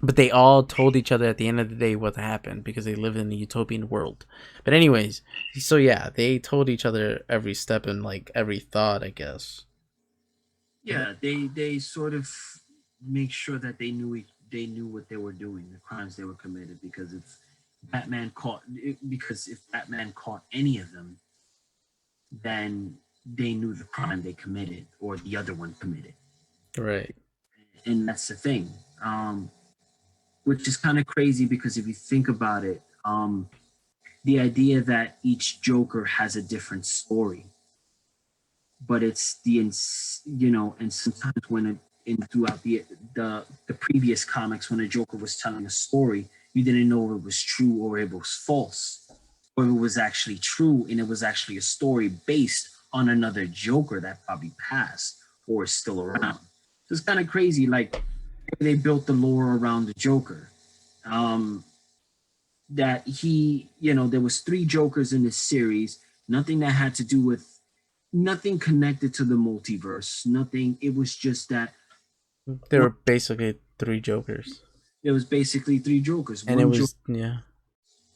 But they all told each other at the end of the day what happened because they live in a utopian world. But anyways, so yeah, they told each other every step and like every thought, I guess. yeah, they sort of make sure that they knew what they were doing, the crimes they were committed. Because if Batman caught any of them, then they knew the crime they committed or the other one committed, Right. and that's the thing. Which is kind of crazy because if you think about it, the idea that each Joker has a different story, but it's and sometimes when in throughout the previous comics, when a Joker was telling a story, you didn't know if it was true or it was false, or if it was actually true and it was actually a story based on another Joker that probably passed or is still around. So it's kind of crazy, like they built the lore around the Joker. Um, that he, there was three Jokers in this series, nothing that had to do with, nothing connected to the multiverse. Nothing. It was just that There one. were basically three Jokers, It was basically three Jokers. and it One Joker. was yeah.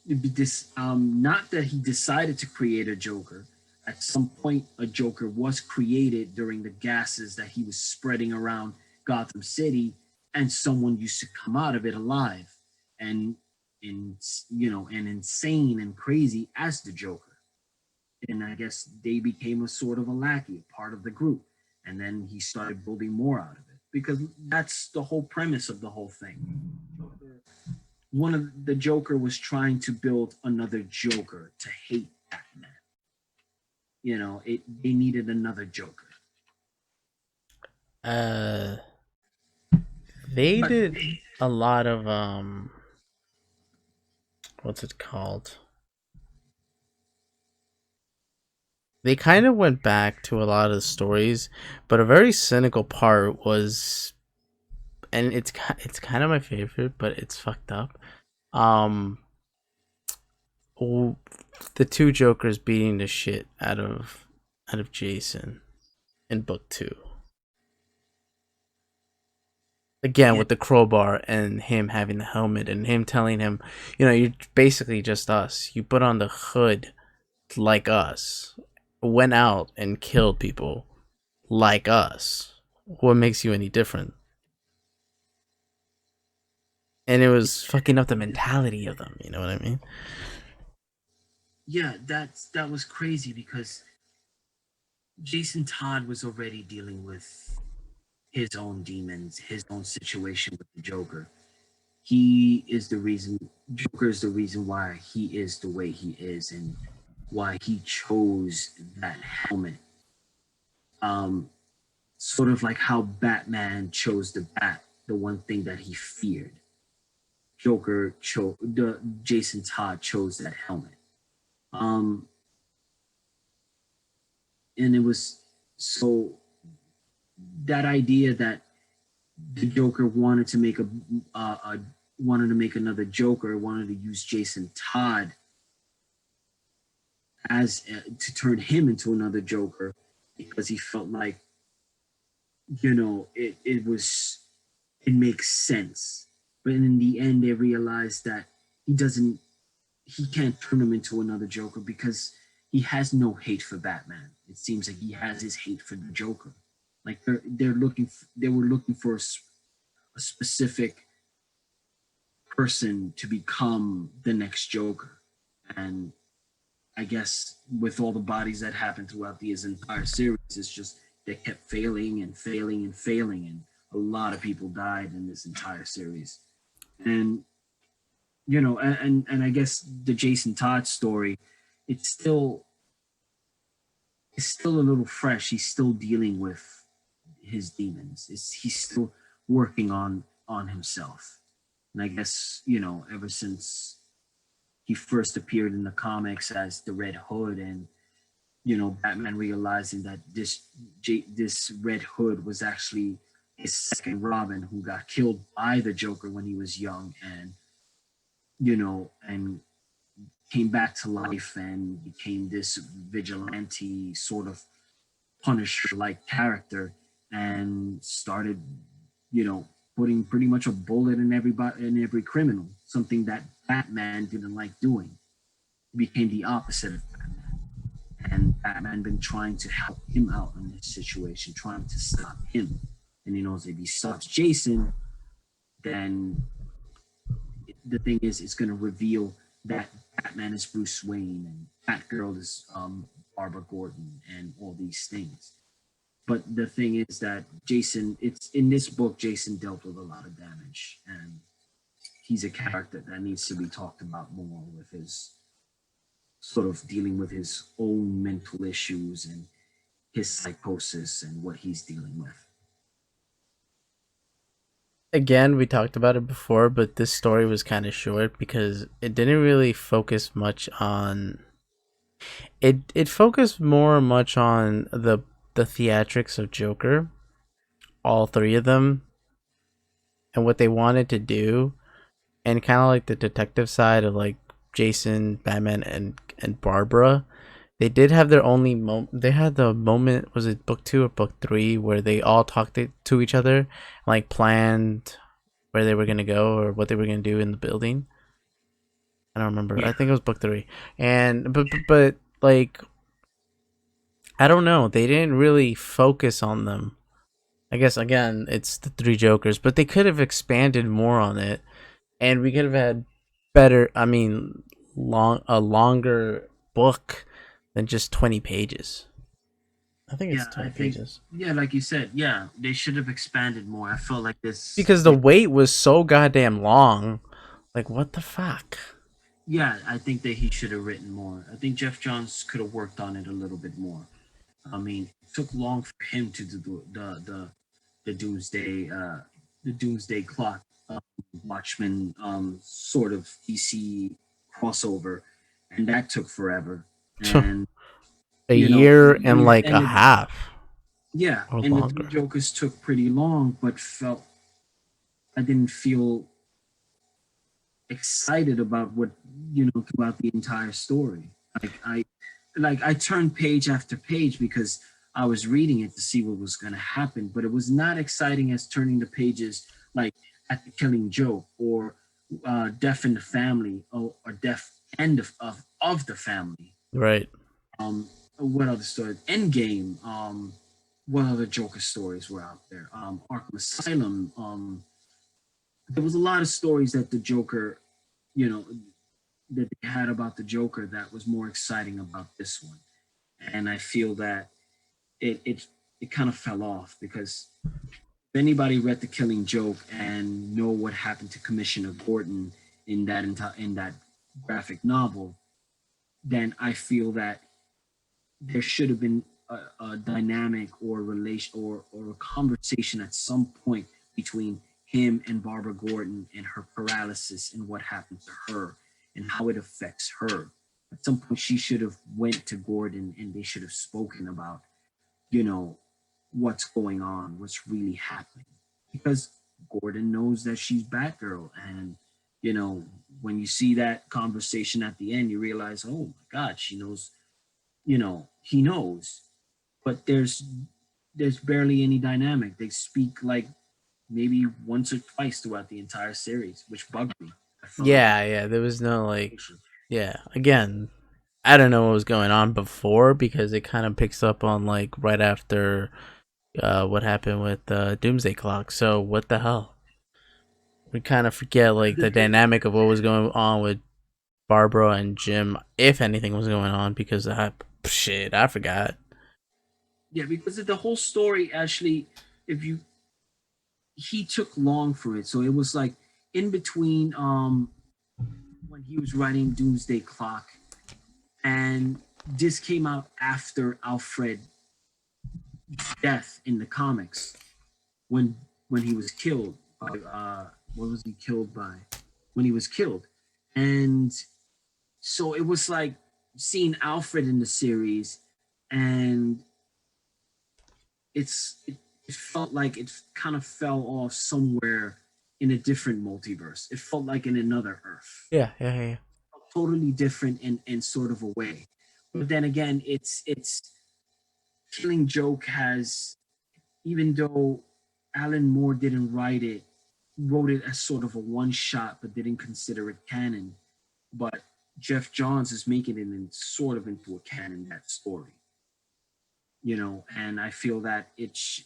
This not that he decided to create a Joker. At some point, a Joker was created during the gases that he was spreading around Gotham City, and someone used to come out of it alive, and in and insane and crazy as the Joker. And I guess they became a sort of a lackey, part of the group, and then he started building more out of it because that's the whole premise of the whole thing. One of the Joker was trying to build another Joker to hate Batman. They needed another Joker. Uh, they But did a lot of what's it called? They kind of went back to a lot of the stories, but a very cynical part was, and it's kind of my favorite, but it's fucked up. Um, the two Jokers beating the shit out of Jason in book two. Again yeah, with the crowbar and him having the helmet and him telling him, you're basically just us. You put on the hood like us, went out and killed people like us. What makes you any different? And it was fucking up the mentality of them. You know what I mean? yeah, that was crazy because Jason Todd was already dealing with his own demons, his own situation with the Joker. He is the reason. Joker is the reason why he is the way he is and why he chose that helmet. Um, Sort of like how Batman chose the bat, the one thing that he feared. Joker chose the Jason Todd chose that helmet. Um, and it was so that idea that the Joker wanted to make wanted to make another Joker, wanted to use Jason Todd as to turn him into another Joker because he felt like it makes sense. But in the end, they realized that he can't turn him into another Joker because he has no hate for Batman. It seems like he has his hate for the Joker. Like they were looking for a specific person to become the next Joker, and I guess with all the bodies that happened throughout the entire series, it's just they kept failing and failing and failing, and a lot of people died in this entire series. And and I guess the Jason Todd story, it's still it's still a little fresh. He's still dealing with his demons. He's still working on himself. And I guess ever since he first appeared in the comics as the Red Hood, and Batman realizing that this Red Hood was actually his second Robin, who got killed by the Joker when he was young, and and came back to life and became this vigilante sort of Punisher like character, and started putting pretty much a bullet in every criminal, something that Batman didn't like doing. He became the opposite of Batman, and Batman been trying to help him out in this situation, trying to stop him. And he knows if he stops Jason, then the thing is, it's going to reveal that Batman is Bruce Wayne and Batgirl is Barbara Gordon and all these things. But the thing is that it's in this book, Jason dealt with a lot of damage, and he's a character that needs to be talked about more with his sort of dealing with his own mental issues and his psychosis and what he's dealing with. Again, we talked about it before, but this story was kind of short because it didn't really focus much on it. It focused more much on the theatrics of Joker, all three of them, and what they wanted to do, and kind of like the detective side of like Jason, Batman, and Barbara. They did have their only moment. They had the moment. Was it book 2 or book 3 where they all talked to each other, like planned where they were gonna go or what they were gonna do in the building. I don't remember. Yeah, I think it was book 3. And but like I don't know. They didn't really focus on them. I guess again, it's the three Jokers, but they could have expanded more on it, and we could have had better. I mean, a longer book than just 20 pages. I think it's yeah, I 20 think, pages yeah, like you said, yeah, they should have expanded more. I felt like because the wait was so goddamn long. Like, what the fuck? yeah, I think that he should have written more. I think Jeff Johns could have worked on it a little bit more. I mean, it took long for him to do the Doomsday the Doomsday Clock Watchmen sort of DC crossover, and that took forever. And A you know, year and like and a it, half yeah, or and the Three longer. Jokers took pretty long, but felt I didn't feel excited about what throughout the entire story. I turned page after page because I was reading it to see what was going to happen, but it was not exciting as turning the pages like at the Killing Joke or Death in the Family or Death End of the Family. Right. What other stories? Endgame. What other Joker stories were out there? Arkham Asylum. There was a lot of stories that the Joker, you know, that they had about the Joker that was more exciting about this one. And I feel that it kind of fell off because if anybody read The Killing Joke and know what happened to Commissioner Gordon in that graphic novel, then I feel that there should have been a dynamic or relation or a conversation at some point between him and Barbara Gordon and her paralysis and what happened to her and how it affects her. At some point, she should have went to Gordon and they should have spoken about, you know, what's going on, what's really happening, because Gordon knows that she's Batgirl, and you know when you see that conversation at the end, you realize, oh my God, she knows. He knows, but there's barely any dynamic. They speak like maybe once or twice throughout the entire series, which bugged me. I felt like Yeah, yeah. There was no like. Yeah. Again, I don't know what was going on before because it kind of picks up on like right after what happened with Doomsday Clock. So what the hell? We kind of forget like the the thing, dynamic of what was going on with Barbara and Jim, if anything was going on, because shit, I forgot. yeah, because the whole story actually, if you he took long for it, so it was like in between when he was writing Doomsday Clock, and this came out after Alfred's death in the comics when he was killed by what was he killed by when he was killed, and so it was like seeing Alfred in the series, and it felt like it kind of fell off somewhere in a different multiverse. It felt like in another Earth, Yeah, yeah, yeah. totally different in sort of a way. But then again, it's Killing Joke has, even though Alan Moore didn't write it, wrote it as sort of a one shot, but didn't consider it canon. But Jeff Johns is making it in sort of into a canon, that story, and I feel that if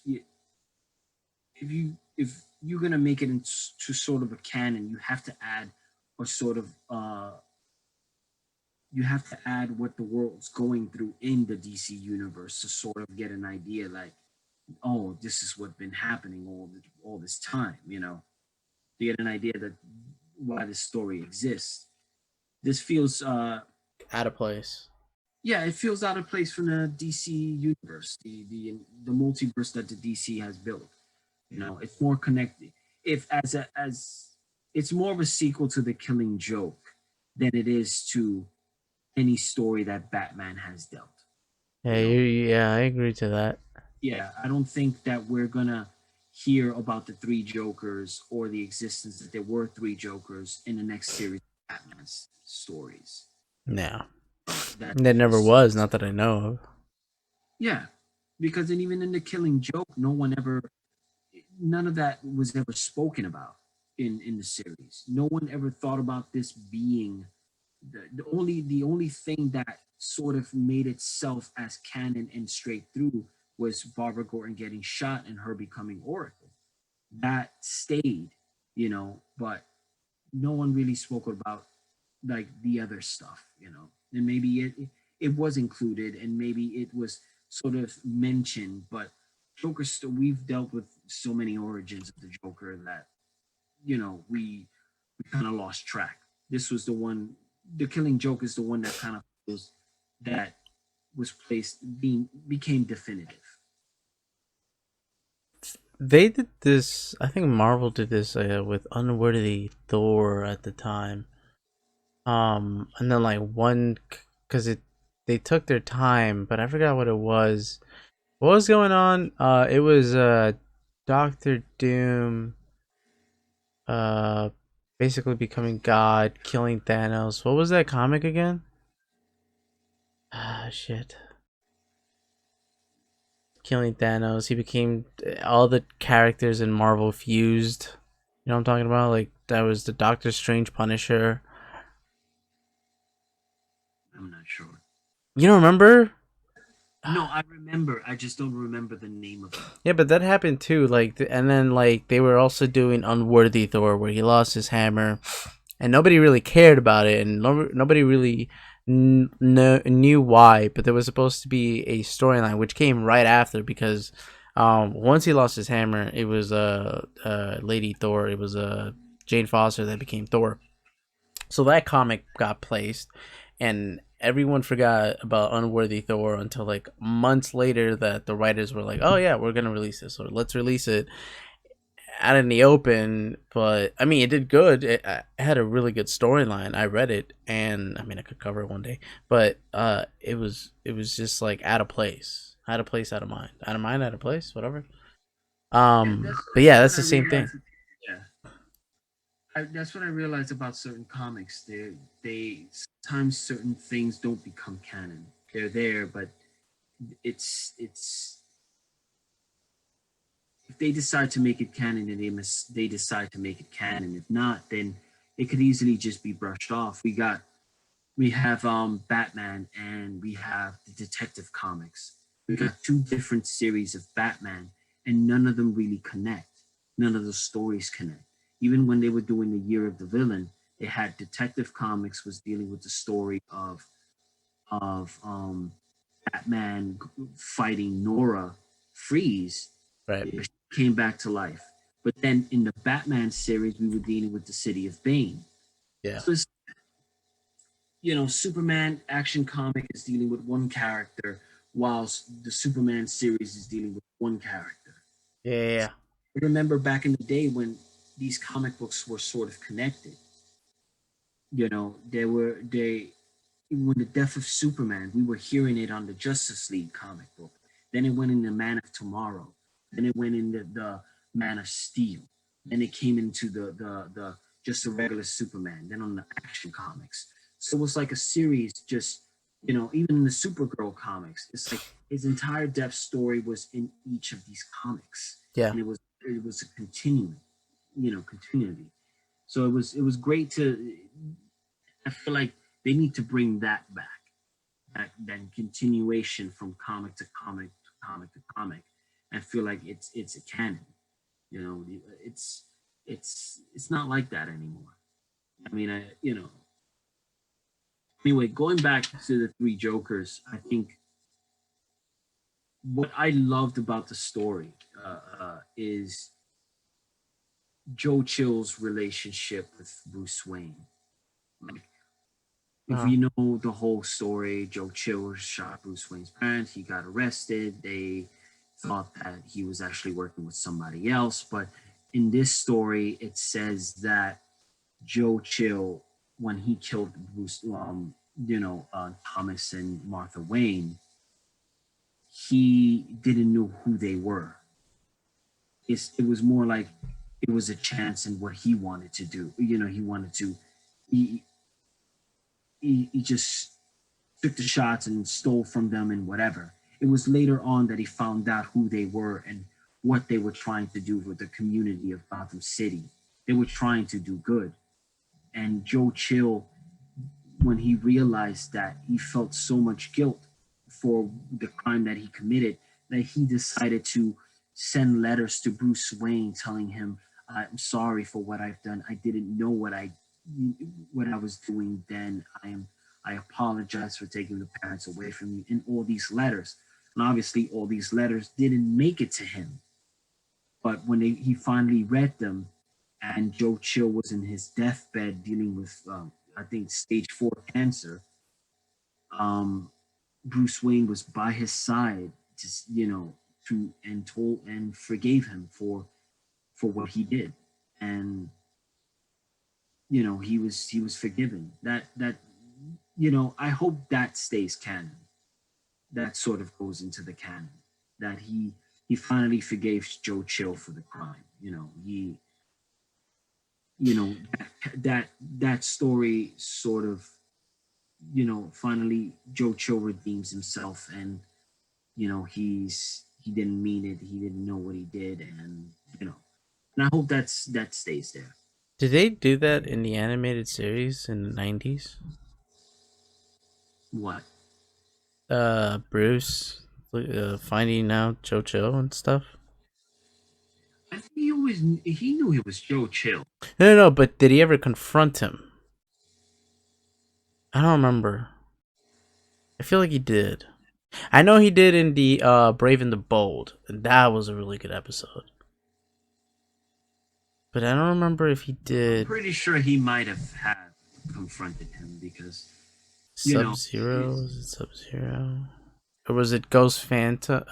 you're gonna make it into sort of a canon, you have to add or sort of you have to add what the world's going through in the DC universe to sort of get an idea, like, oh, this is what's been happening all this time, to get an idea that why this story exists. This feels Out of place. yeah, it feels out of place from the DC universe, the multiverse that the DC has built. It's more connected. If as it's more of a sequel to the Killing Joke than it is to any story that Batman has dealt. Yeah, You know, yeah, I agree to that. yeah, I don't think that we're gonna hear about the three Jokers or the existence that there were three Jokers in the next series of Batman's stories. Yeah. that That never was was, not that I know of. yeah, because then even in the Killing Joke, none of that was ever spoken about in the series. No one ever thought about this being the only thing that sort of made itself as canon and straight through was Barbara Gordon getting shot and her becoming Oracle. That stayed, but no one really spoke about like the other stuff, and maybe it was included and maybe it was sort of mentioned, but we've dealt with so many origins of the Joker that we kind of lost track. This was the one. The Killing Joke is the one that kind of was that was placed being became definitive. They did this. I think Marvel did this with Unworthy Thor at the time. And then like one, because it they took their time, but I forgot what it was. What was going on? It was Doctor Doom, uh, basically becoming God, killing Thanos. What was that comic again? Ah, shit. Killing Thanos. He became all the characters in Marvel fused. You know what I'm talking about? Like that was the Doctor Strange Punisher. I'm not sure. You don't remember? No, I remember. I just don't remember the name of it. Yeah, but that happened too. Like, and then like they were also doing Unworthy Thor, where he lost his hammer, and nobody really cared about it, and nobody really knew why. But there was supposed to be a storyline which came right after because once he lost his hammer, it was Lady Thor. It was Jane Foster that became Thor. So that comic got placed, and everyone forgot about Unworthy Thor until like months later that the writers were like, "Oh yeah, we're gonna release this, or let's release it out in the open." But I mean, it did good. It had a really good storyline. I read it, and I mean, I could cover it one day, but it was just like out of place, out of place, out of mind, out of mind, out of place, whatever. Yeah, that's But yeah, what that's I the same thing. realized. Yeah, that's what I realized about certain comics. They sometimes certain things don't become canon. They're there, but it's if they decide to make it canon, then they decide to make it canon. If not, then it could easily just be brushed off. We have Batman and we have the Detective Comics. We got two different series of Batman, and none of them really connect. None of the stories connect. Even when they were doing the Year of the Villain, they had Detective Comics was dealing with the story of Batman fighting Nora Freeze. Right. She came back to life. But then in the Batman series, we were dealing with the City of Bane. Yeah. So it's, Superman Action Comic is dealing with one character, whilst the Superman series is dealing with one character. Yeah. Yeah. Yeah. I remember back in the day when these comic books were sort of connected. They when the death of Superman, we were hearing it on the Justice League comic book. Then it went in the Man of Tomorrow. Then it went in the Man of Steel. Then it came into the just a regular Superman. Then on the Action Comics. So it was like a series. Just even in the Supergirl comics, it's like his entire death story was in each of these comics, Yeah. and it was a continuity. So it was great to. I feel like they need to bring that back, that continuation from comic to comic to comic to comic. I feel like it's a canon. You know, it's not like that anymore. I mean, Anyway, going back to the three Jokers, I think what I loved about the story is Joe Chill's relationship with Bruce Wayne. Like, if Uh-huh. you know the whole story, Joe Chill shot Bruce Wayne's parents. He got arrested. They thought that he was actually working with somebody else. But in this story, it says that Joe Chill, when he killed Thomas and Martha Wayne, he didn't know who they were. It was more like it was a chance in what he wanted to do. He wanted to, he just took the shots and stole from them and whatever. It was later on that he found out who they were and what they were trying to do with the community of Gotham City. They were trying to do good. And Joe Chill, when he realized that, he felt so much guilt for the crime that he committed that he decided to send letters to Bruce Wayne telling him, "I'm sorry for what I've done. I didn't know what I was doing then. I apologize for taking the parents away from you." And all these letters, and obviously all these letters didn't make it to him. But when he finally read them, and Joe Chill was in his deathbed dealing with, I think, stage 4 cancer, um, Bruce Wayne was by his side, just to and told and forgave him for what he did, and he was forgiven. I hope that stays canon. That sort of goes into the canon that he finally forgave Joe Chill for the crime. That story sort of, finally Joe Chill redeems himself, and he didn't mean it, he didn't know what he did, and I hope that stays there. Did they do that in the animated series in the 90s? What? Bruce finding out Jojo and stuff. I think he knew he was Joe Chill. No, but did he ever confront him? I don't remember. I feel like he did. I know he did in the Brave and the Bold, and that was a really good episode. But I don't remember if he did. I'm pretty sure he might have had confronted him because Sub-Zero? Was it Sub-Zero? Or was it Ghost Phantom?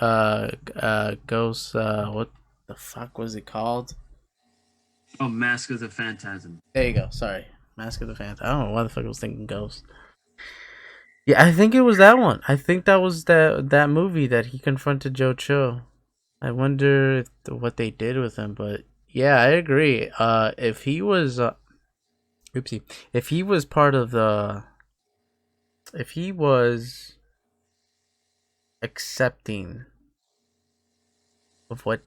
Ghost. What the fuck was it called? Oh, Mask of the Phantasm. There you go. Sorry, Mask of the Phantom. I don't know why the fuck I was thinking Ghost. Yeah, I think it was that one. I think that was that movie that he confronted Joe Cho. I wonder what they did with him, but yeah, I agree. If he was, oopsie, if he was part of if he was accepting of what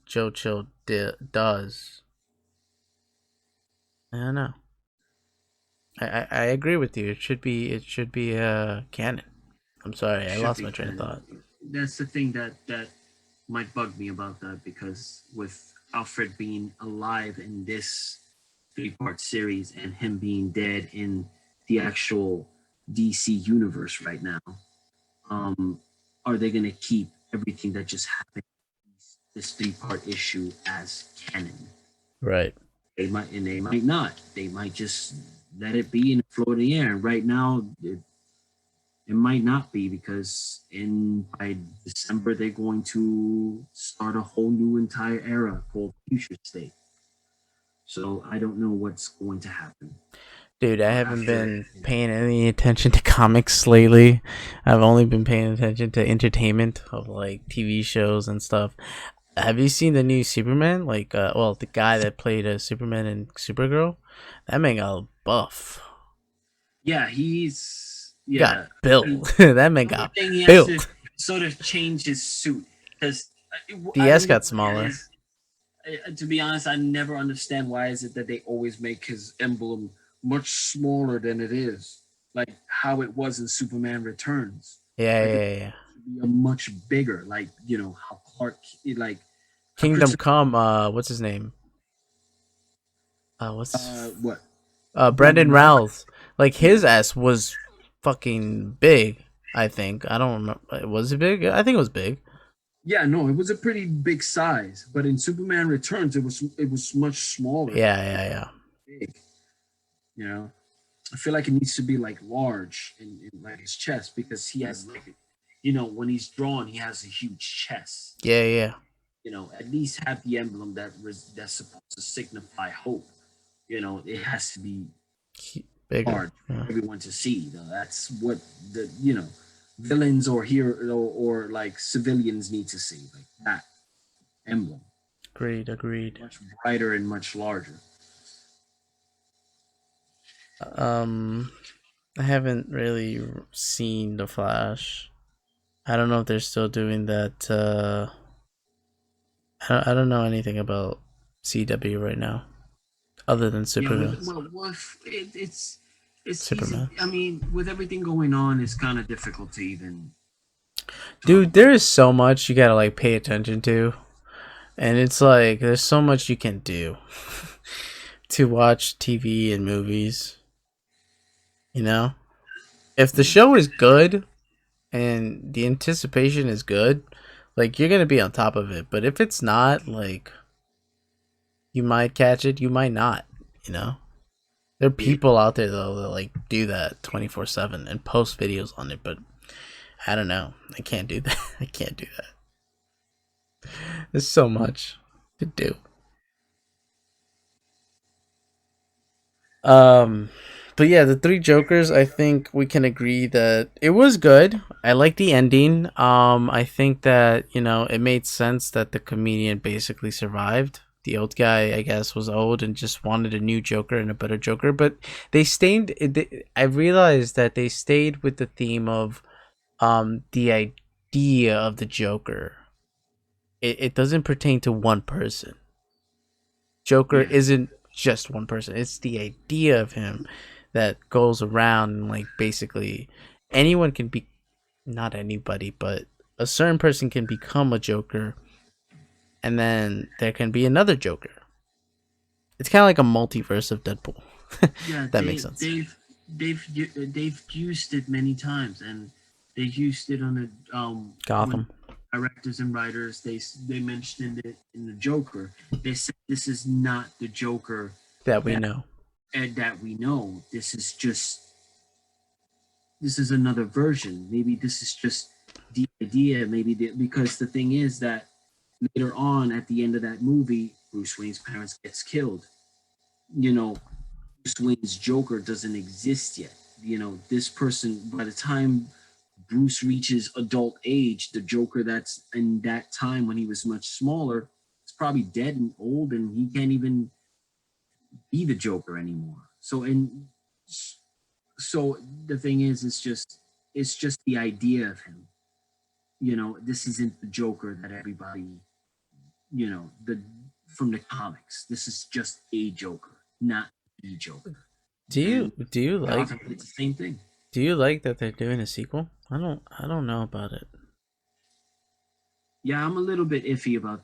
Joe Chill does, I don't know. I agree with you. It should be canon. I'm sorry, I lost my train of thought. That's the thing that might bug me about that, because with Alfred being alive in this 3-part series and him being dead in the actual DC universe right now, are they going to keep everything that just happened this 3-part issue as canon? Right. They might not. They might just let it be and float in the air. Right now, it might not be, because by December they're going to start a whole new entire era called Future State. So I don't know what's going to happen. Dude, I haven't been paying any attention to comics lately. I've only been paying attention to entertainment of like TV shows and stuff. Have you seen the new Superman? Like, well, the guy that played Superman and Supergirl, that man got buff. Yeah, Got built. That man got he built. has to sort of change his suit, because DS got smaller. To be honest, I never understand why is it that they always make his emblem much smaller than it is, like how it was in Superman Returns. Yeah. Be a much bigger, like how Clark, like Kingdom Come. What's his name? What? Brendan Routh. Like his ass was fucking big. I think. I don't remember. Was it big? I think it was big. Yeah, no, it was a pretty big size, but in Superman Returns, it was much smaller. Yeah. Big. I feel like it needs to be like large in like his chest, because he has like, when he's drawn, he has a huge chest. Yeah. At least have the emblem that's supposed to signify hope. It has to be bigger hard for everyone to see. That's what the villains or hero or like civilians need to see, like that emblem. Agreed. Much brighter and much larger. I haven't really seen the Flash. I don't know if they're still doing that. I don't know anything about CW right now, other than Yeah, Superman. it's easy. Superman, I mean, with everything going on, it's kind of difficult to even talk dude, about. there is so much you gotta like pay attention to, and it's like there's so much you can do to watch TV and movies. You know, if the Yeah, show is good and the anticipation is good, like you're gonna be on top of it. But if it's not, like you might catch it, you might not. You know, there are yeah. people out there though that like do that 24/7 and post videos on it, but I don't know. I can't do that. I can't do that. There's so much to do. Um, but yeah, the three Jokers. I think we can agree that it was good. I like the ending. I think that it made sense that the comedian basically survived. The old guy, I guess, was old and just wanted a new Joker and a better Joker. But they stayed. I realized that they stayed with the theme of the idea of the Joker. It doesn't pertain to one person. Joker Yeah. isn't just one person. It's the idea of him that goes around and like basically anyone can be, not anybody, but a certain person can become a Joker and then there can be another Joker. It's kind of like a multiverse of Deadpool. Yeah, That makes sense. they've used it many times, and they used it on the when Gotham directors and writers they mentioned it in the Joker. They said this is not the Joker that we that know. that we know. This is another version. Maybe this is just the idea. Because the thing is that later on at the end of that movie, Bruce Wayne's parents gets killed. You know, Bruce Wayne's Joker doesn't exist yet. This person, by the time Bruce reaches adult age, the Joker that's in that time when he was much smaller is probably dead and old, and he can't even be the Joker anymore. So the thing is, it's just the idea of him. This isn't the Joker that everybody, the from the comics. This is just a Joker, not the Joker. Do And you do you like Gotham did the same thing. do you like that they're doing a sequel? I don't know about it. Yeah, I'm a little bit iffy about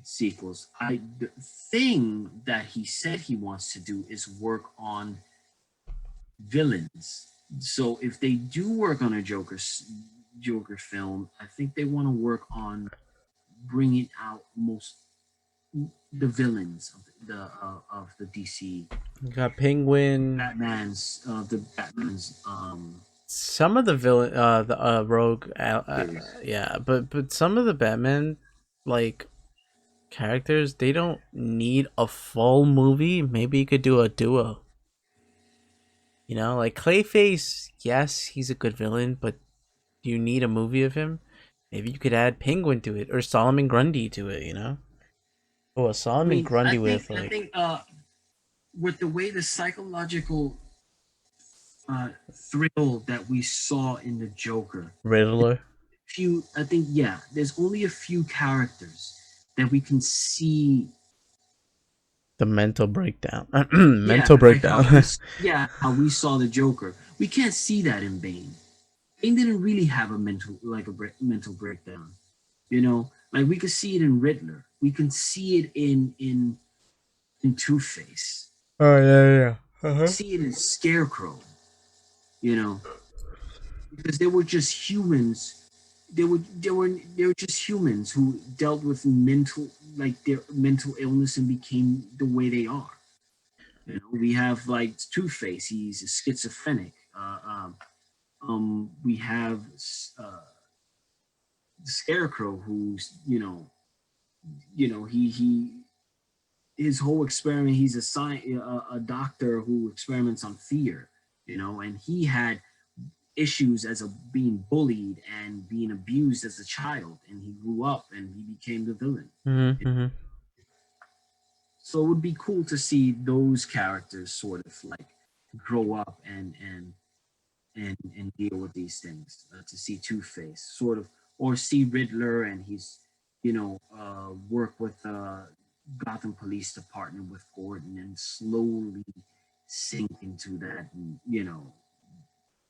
sequels. The thing that he said he wants to do is work on villains. So if they do work on a Joker film, I think they want to work on bringing out most the villains of the DC You got Penguin. Batman's Some of the villain, the rogue, series. yeah, but some of the Batman like characters, they don't need a full movie. Maybe you could do a duo. Like Clayface. Yes, he's a good villain, but do you need a movie of him? Maybe you could add Penguin to it or Solomon Grundy to it. Oh, a I Solomon mean, Grundy with I like think with the way the psychological thrill that we saw in the Joker. Riddler, I think, yeah, there's only a few characters that we can see. the mental breakdown, Yeah, mental like breakdown. how we saw the Joker. We can't see that in Bane. Bane didn't really have a mental breakdown. Like we could see it in Riddler. We can see it in Two Face. Oh yeah, yeah. Uh-huh. See it in Scarecrow. You know, because they were just humans. They were just humans who dealt with their mental illness and became the way they are. We have like Two Face. He's a schizophrenic. We have the Scarecrow, who's he his whole experiment. He's a doctor who experiments on fear. And he had issues as a being bullied and being abused as a child, and he grew up and he became the villain. Mm-hmm. So it would be cool to see those characters sort of like grow up and deal with these things. To see Two Face, sort of, or see Riddler, and he's work with Gotham Police to partner with Gordon and slowly sink into that,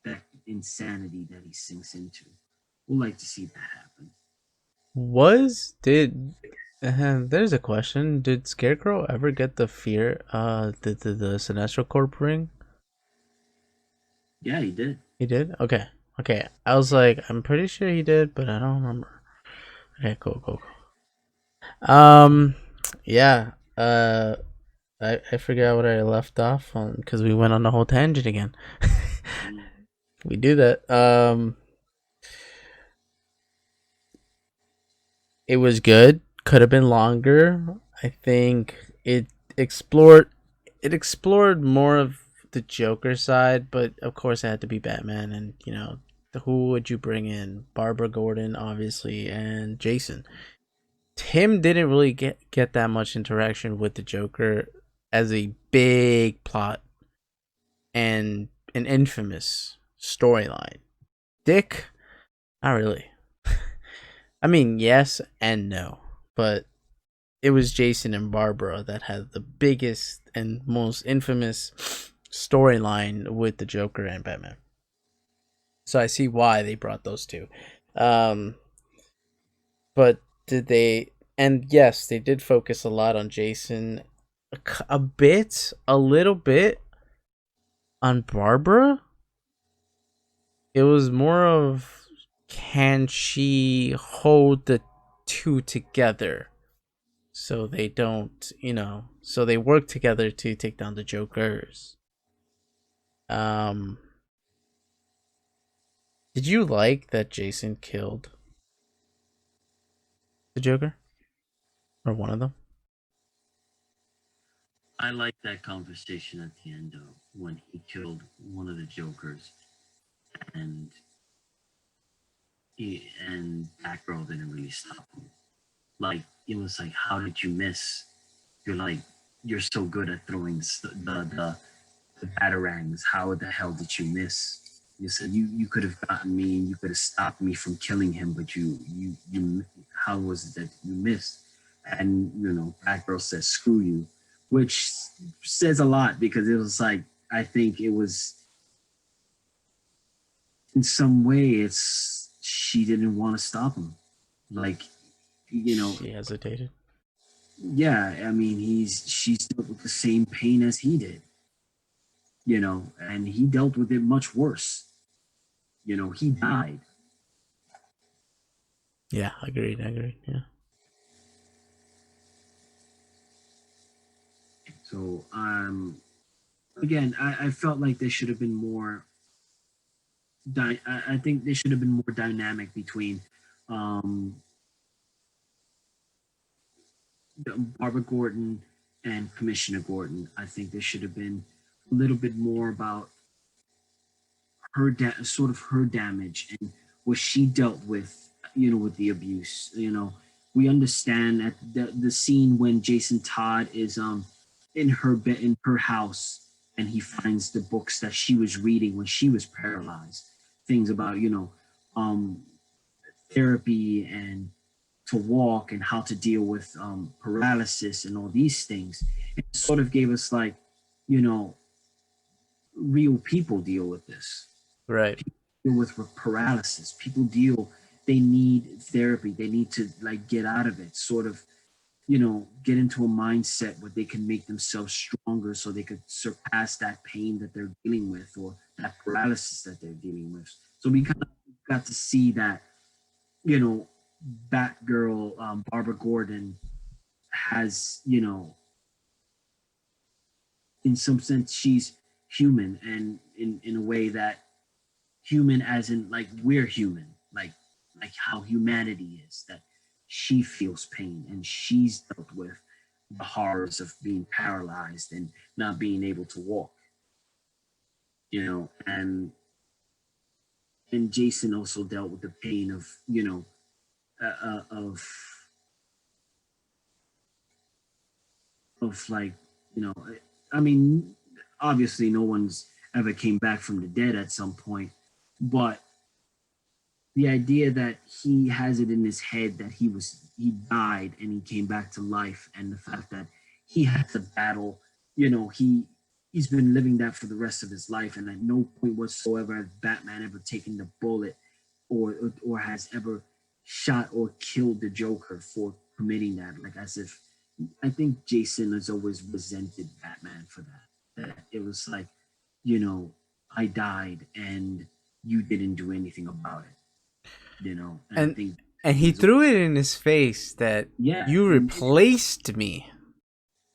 that insanity that he sinks into. We'd like to see that happen. Was did there's a question. Did Scarecrow ever get the fear the Sinestro Corp ring? Yeah, he did. He did? Okay. Okay. I was like, I'm pretty sure he did, but I don't remember. Okay, cool, cool, cool. Yeah. I forgot what I left off on because we went on the whole tangent again. Mm. We do that. It was good. Could have been longer. I think explored it explored more of the Joker side, but of course it had to be Batman, and who would you bring in? Barbara Gordon, obviously, and Jason. Tim didn't really get that much interaction with the Joker as a big plot and an infamous storyline. Dick, not really. I mean, yes and no, but it was Jason and Barbara that had the biggest and most infamous storyline with the Joker and Batman. So I see why they brought those two. Um, but did they? And yes, they did focus a lot on Jason, a little bit on Barbara. It was more of, can she hold the two together so they don't, so they work together to take down the Jokers. Um, did you like that Jason killed the Joker or one of them? I like that conversation at the end of when he killed one of the Jokers, and and that girl didn't really stop him. Like, it was like, how did you miss? You're like, you're so good at throwing the batarangs. How the hell did you miss? You said you could have gotten me. You could have stopped me from killing him, but you. How was it that you missed? And Batgirl says, "Screw you," which says a lot, because it was like, I think it was, in some way, it's, she didn't want to stop him. Like, you know, She hesitated. yeah. I mean, she's dealt with the same pain as he did, and he dealt with it much worse. He died. Yeah, agreed. Agreed. Yeah. So, again, I felt like there should have been more. I think there should have been more dynamic between um, Barbara Gordon and Commissioner Gordon. I think there should have been a little bit more about sort of her damage and what she dealt with, with the abuse. We understand that the scene when Jason Todd is in her bed in her house, and he finds the books that she was reading when she was paralyzed, things about um, therapy and to walk and how to deal with paralysis and all these things. It sort of gave us, like, you know real people deal with this. Right. Deal with paralysis. People deal. They need therapy. They need to, like, get out of it. Sort of, get into a mindset where they can make themselves stronger, so they could surpass that pain that they're dealing with, or that paralysis that they're dealing with. So we kind of got to see that, you know, Batgirl, Barbara Gordon has, in some sense, she's human, and in a way that human, as in, like, we're human, like how humanity is, that she feels pain and she's dealt with the horrors of being paralyzed and not being able to walk, and Jason also dealt with the pain of, of like, I mean, obviously no one's ever came back from the dead at some point. But the idea that he has it in his head that he died and he came back to life, and the fact that he had to battle, he's been living that for the rest of his life, and at no point whatsoever has Batman ever taken the bullet or has ever shot or killed the Joker for committing that. Like, as if, I think Jason has always resented Batman for that. That it was like, I died and you didn't do anything about it. And I And think he he's, threw it in his face that yeah, you replaced me.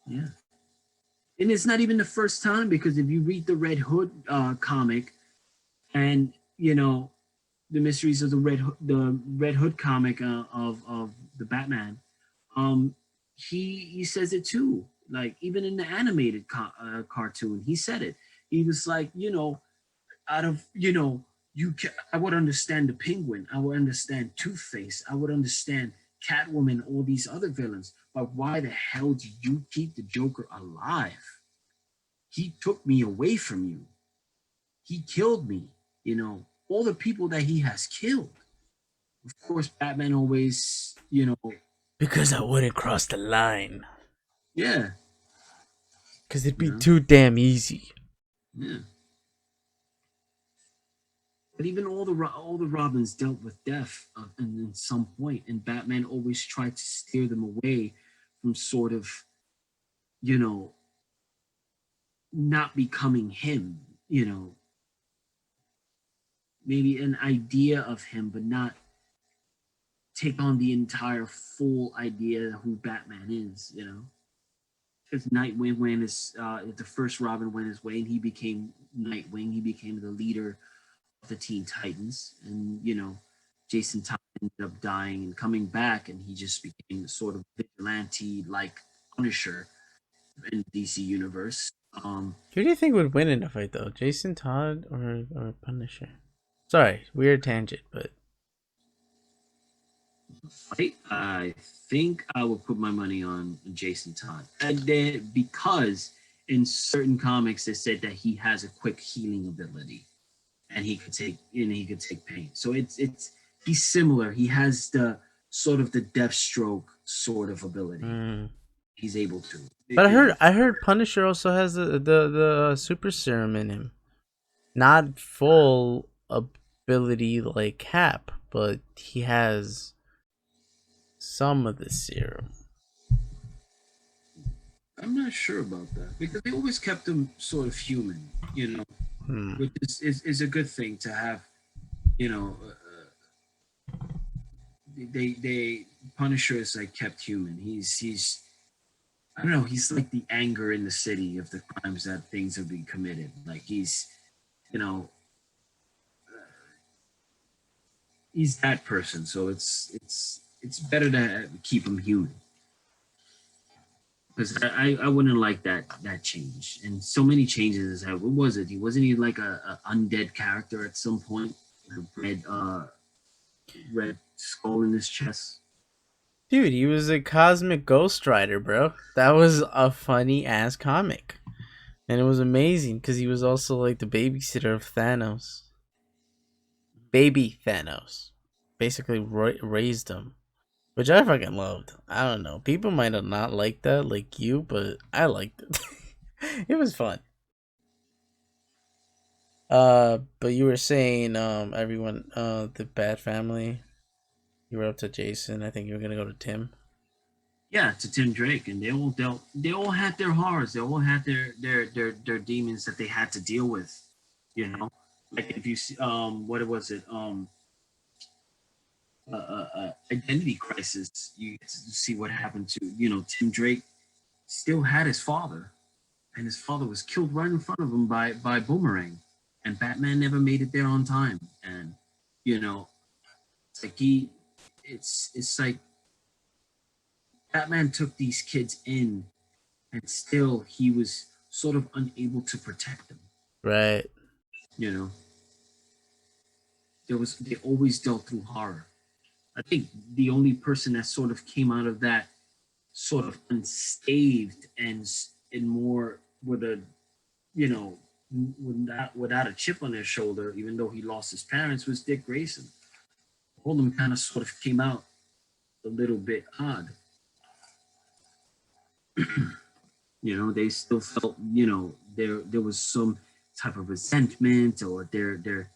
yeah. And it's not even the first time, because if you read the Red Hood comic, and the mysteries of the Red Hood comic of the Batman, he says it too. Like, even in the animated cartoon, he said it. He was like, out of I would understand the Penguin, I would understand Two Face, I would understand Catwoman, all these other villains, but why the hell do you keep the Joker alive? He took me away from you. He killed me. All the people that he has killed. Of course, Batman always, Because I wouldn't cross the line. yeah, Because it'd be you know, too damn easy. yeah. But even all the Robins dealt with death at some point, and Batman always tried to steer them away from sort of, you know, not becoming him. Maybe an idea of him, but not take on the entire full idea of who Batman is. Because Nightwing went the first Robin went his way, and he became Nightwing. He became the leader of the Teen Titans, and Jason Todd ended up dying and coming back, and he just became the sort of vigilante like Punisher in the DC universe. Who do you think would win in a fight, though? Jason Todd or Punisher? Sorry, weird tangent, but I think I will put my money on Jason Todd, and then because in certain comics they said that he has a quick healing ability, and he could take pain. So he's similar. He has the sort of the Deathstroke sort of ability. He's able to. But I heard Punisher also has the super serum in him. Not full ability like Cap, but he has some of the serum. I'm not sure about that, because they always kept him sort of human, which is a good thing to have. You know, they Punisher is like kept human. He's I don't know. He's like the anger in the city of the crimes that things have been committed. Like, you know he's that person. So it's better to keep him human, because I wouldn't like that change, and so many changes. What was it? Wasn't he like a undead character at some point? Red skull in his chest. Dude, he was a cosmic ghost rider, bro. That was a funny ass comic. And it was amazing because he was also like the babysitter of Thanos. Baby Thanos. Basically raised him. Which I fucking loved. I don't know. People might have not liked that like you, but I liked it. It was fun. But you were saying everyone the Bad Family. You were up to Jason. I think you were gonna go to Tim. Yeah, to Tim Drake, and they all had their horrors. They all had their demons that they had to deal with. Like, if you see, what was it? Identity Crisis. You get to see what happened to Tim Drake. Still had his father, and his father was killed right in front of him by Boomerang, and Batman never made it there on time. And it's like it's like Batman took these kids in, and still he was sort of unable to protect them. Right. You know, they always dealt through horror. I think the only person that sort of came out of that sort of unscathed and more with a, you know, without a chip on their shoulder, even though he lost his parents, was Dick Grayson. All of them kind of sort of came out a little bit odd. They still felt, there was some type of resentment, or they're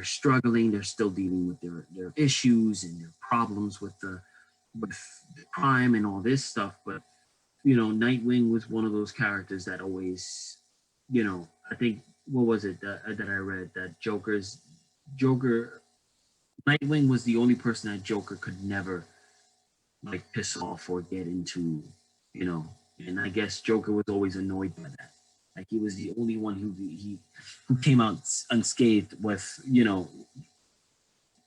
struggling. They're still dealing with their issues and their problems with the crime and all this stuff. But Nightwing was one of those characters that always, I think, what was it that I read, that Joker, Nightwing was the only person that Joker could never like piss off or get into, you know. And I guess Joker was always annoyed by that. Like he was the only one who came out unscathed with,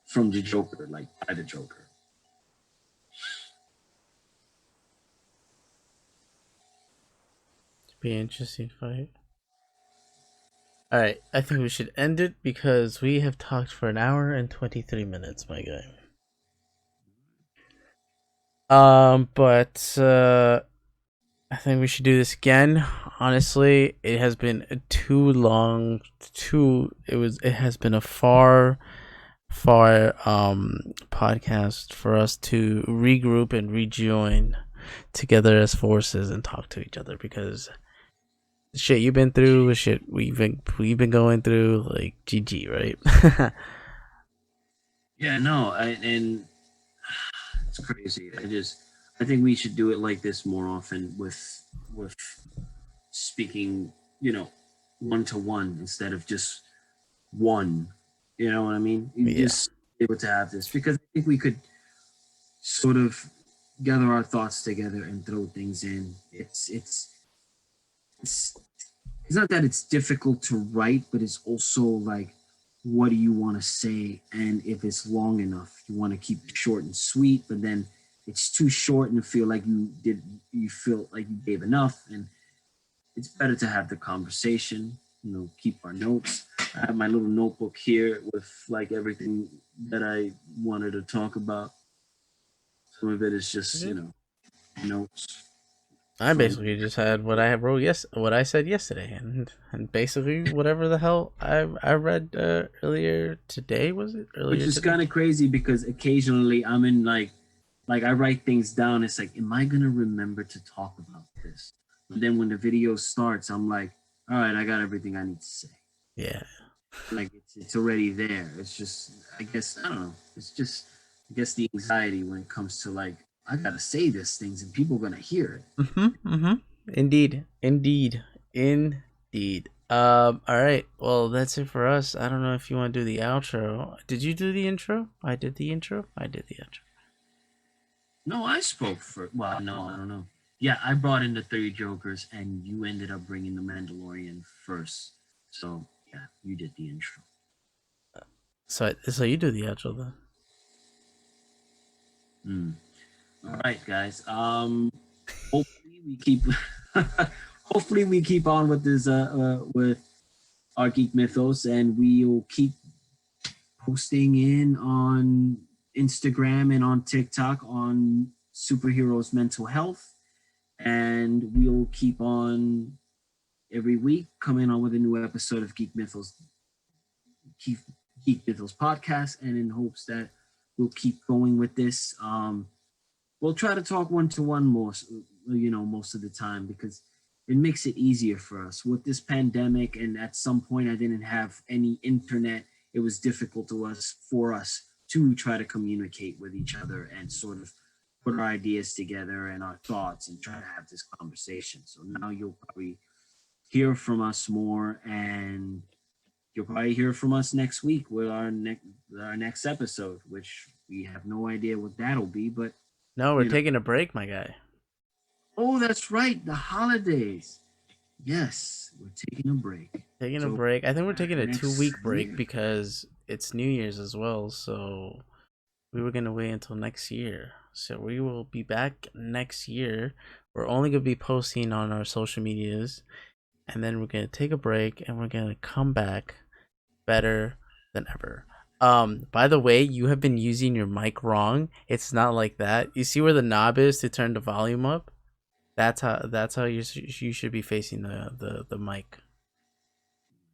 from the Joker, like by the Joker. Be an interesting fight. All right, I think we should end it because we have talked for an hour and 23 minutes, my guy. But I think we should do this again. Honestly, it has been too long. It has been a far podcast for us to regroup and rejoin together as forces and talk to each other, because shit you've been through, shit we've been going through, like GG, right? Yeah, no, and it's crazy. I think we should do it like this more often with speaking, one to one instead of just one. You know what I mean? You Yeah. just able to have this, because I think we could sort of gather our thoughts together and throw things in. It's it's not that it's difficult to write, but it's also like, what do you want to say? And if it's long enough, you want to keep it short and sweet, but then it's too short and feel like you feel like you gave enough. And it's better to have the conversation, keep our notes. I have my little notebook here with like everything that I wanted to talk about. Some of it is just, notes. I From basically just had what I wrote what I said yesterday, and basically whatever the hell I read earlier today. Was it Which earlier is today? kind of crazy, because occasionally I'm in like I write things down. It's like, am I gonna remember to talk about this? But then when the video starts, I'm like, all right, I got everything I need to say. Yeah. Like it's already there. It's just, I guess, I don't know. It's just, I guess, the anxiety when it comes to like, I gotta say these things and people are gonna hear it. Indeed. Indeed. All right. Well, that's it for us. I don't know if you want to do the outro. Did you do the intro? I did the intro. I did the outro. No, I spoke for. Well, no, I don't know. Yeah, I brought in the three Jokers, and you ended up bringing the Mandalorian first. So yeah, you did the intro. So you do the outro then. All right, guys. Hopefully we keep. Hopefully we keep on with this. With our Geek Mythos, and we'll keep posting in on Instagram and on TikTok on superheroes' mental health, and we'll keep on every week coming on with a new episode of Geek Mythos podcast, and in hopes that we'll keep going with this. We'll try to talk one to one more, most of the time, because it makes it easier for us with this pandemic. And at some point, I didn't have any internet. It was difficult for us to try to communicate with each other and sort of put our ideas together and our thoughts and try to have this conversation. So now you'll probably hear from us more, and you'll probably hear from us next week with our next episode, which we have no idea what that'll be. But No, we're taking a break, my guy. oh, that's right, the holidays. Yes, we're taking a break. Taking a break. I think we're taking a next 2-week break year. because it's New Year's as well. So we were gonna wait until next year. So we will be back next year. We're only gonna be posting on our social medias, and then we're gonna take a break and we're gonna come back better than ever. By the way, you have been using your mic wrong. It's not like that. You see where the knob is to turn the volume up? That's how you should be facing the mic.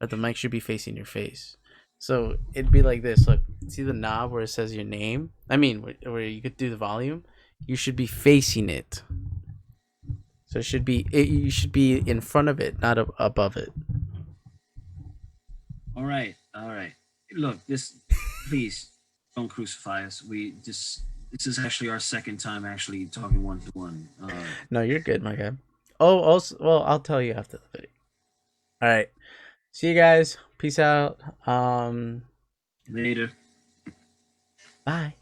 or the mic should be facing your face. So it'd be like this. Look, see the knob where it says your name? I mean, where you could do the volume. You should be facing it. So it should be you should be in front of it, not above it. All right, all right. Look, this. Please don't crucify us. We just. This is actually our second time actually talking one to one. No, you're good, my guy. Oh, also, well, I'll tell you after the video. All right. See you guys. Peace out. Later. Bye.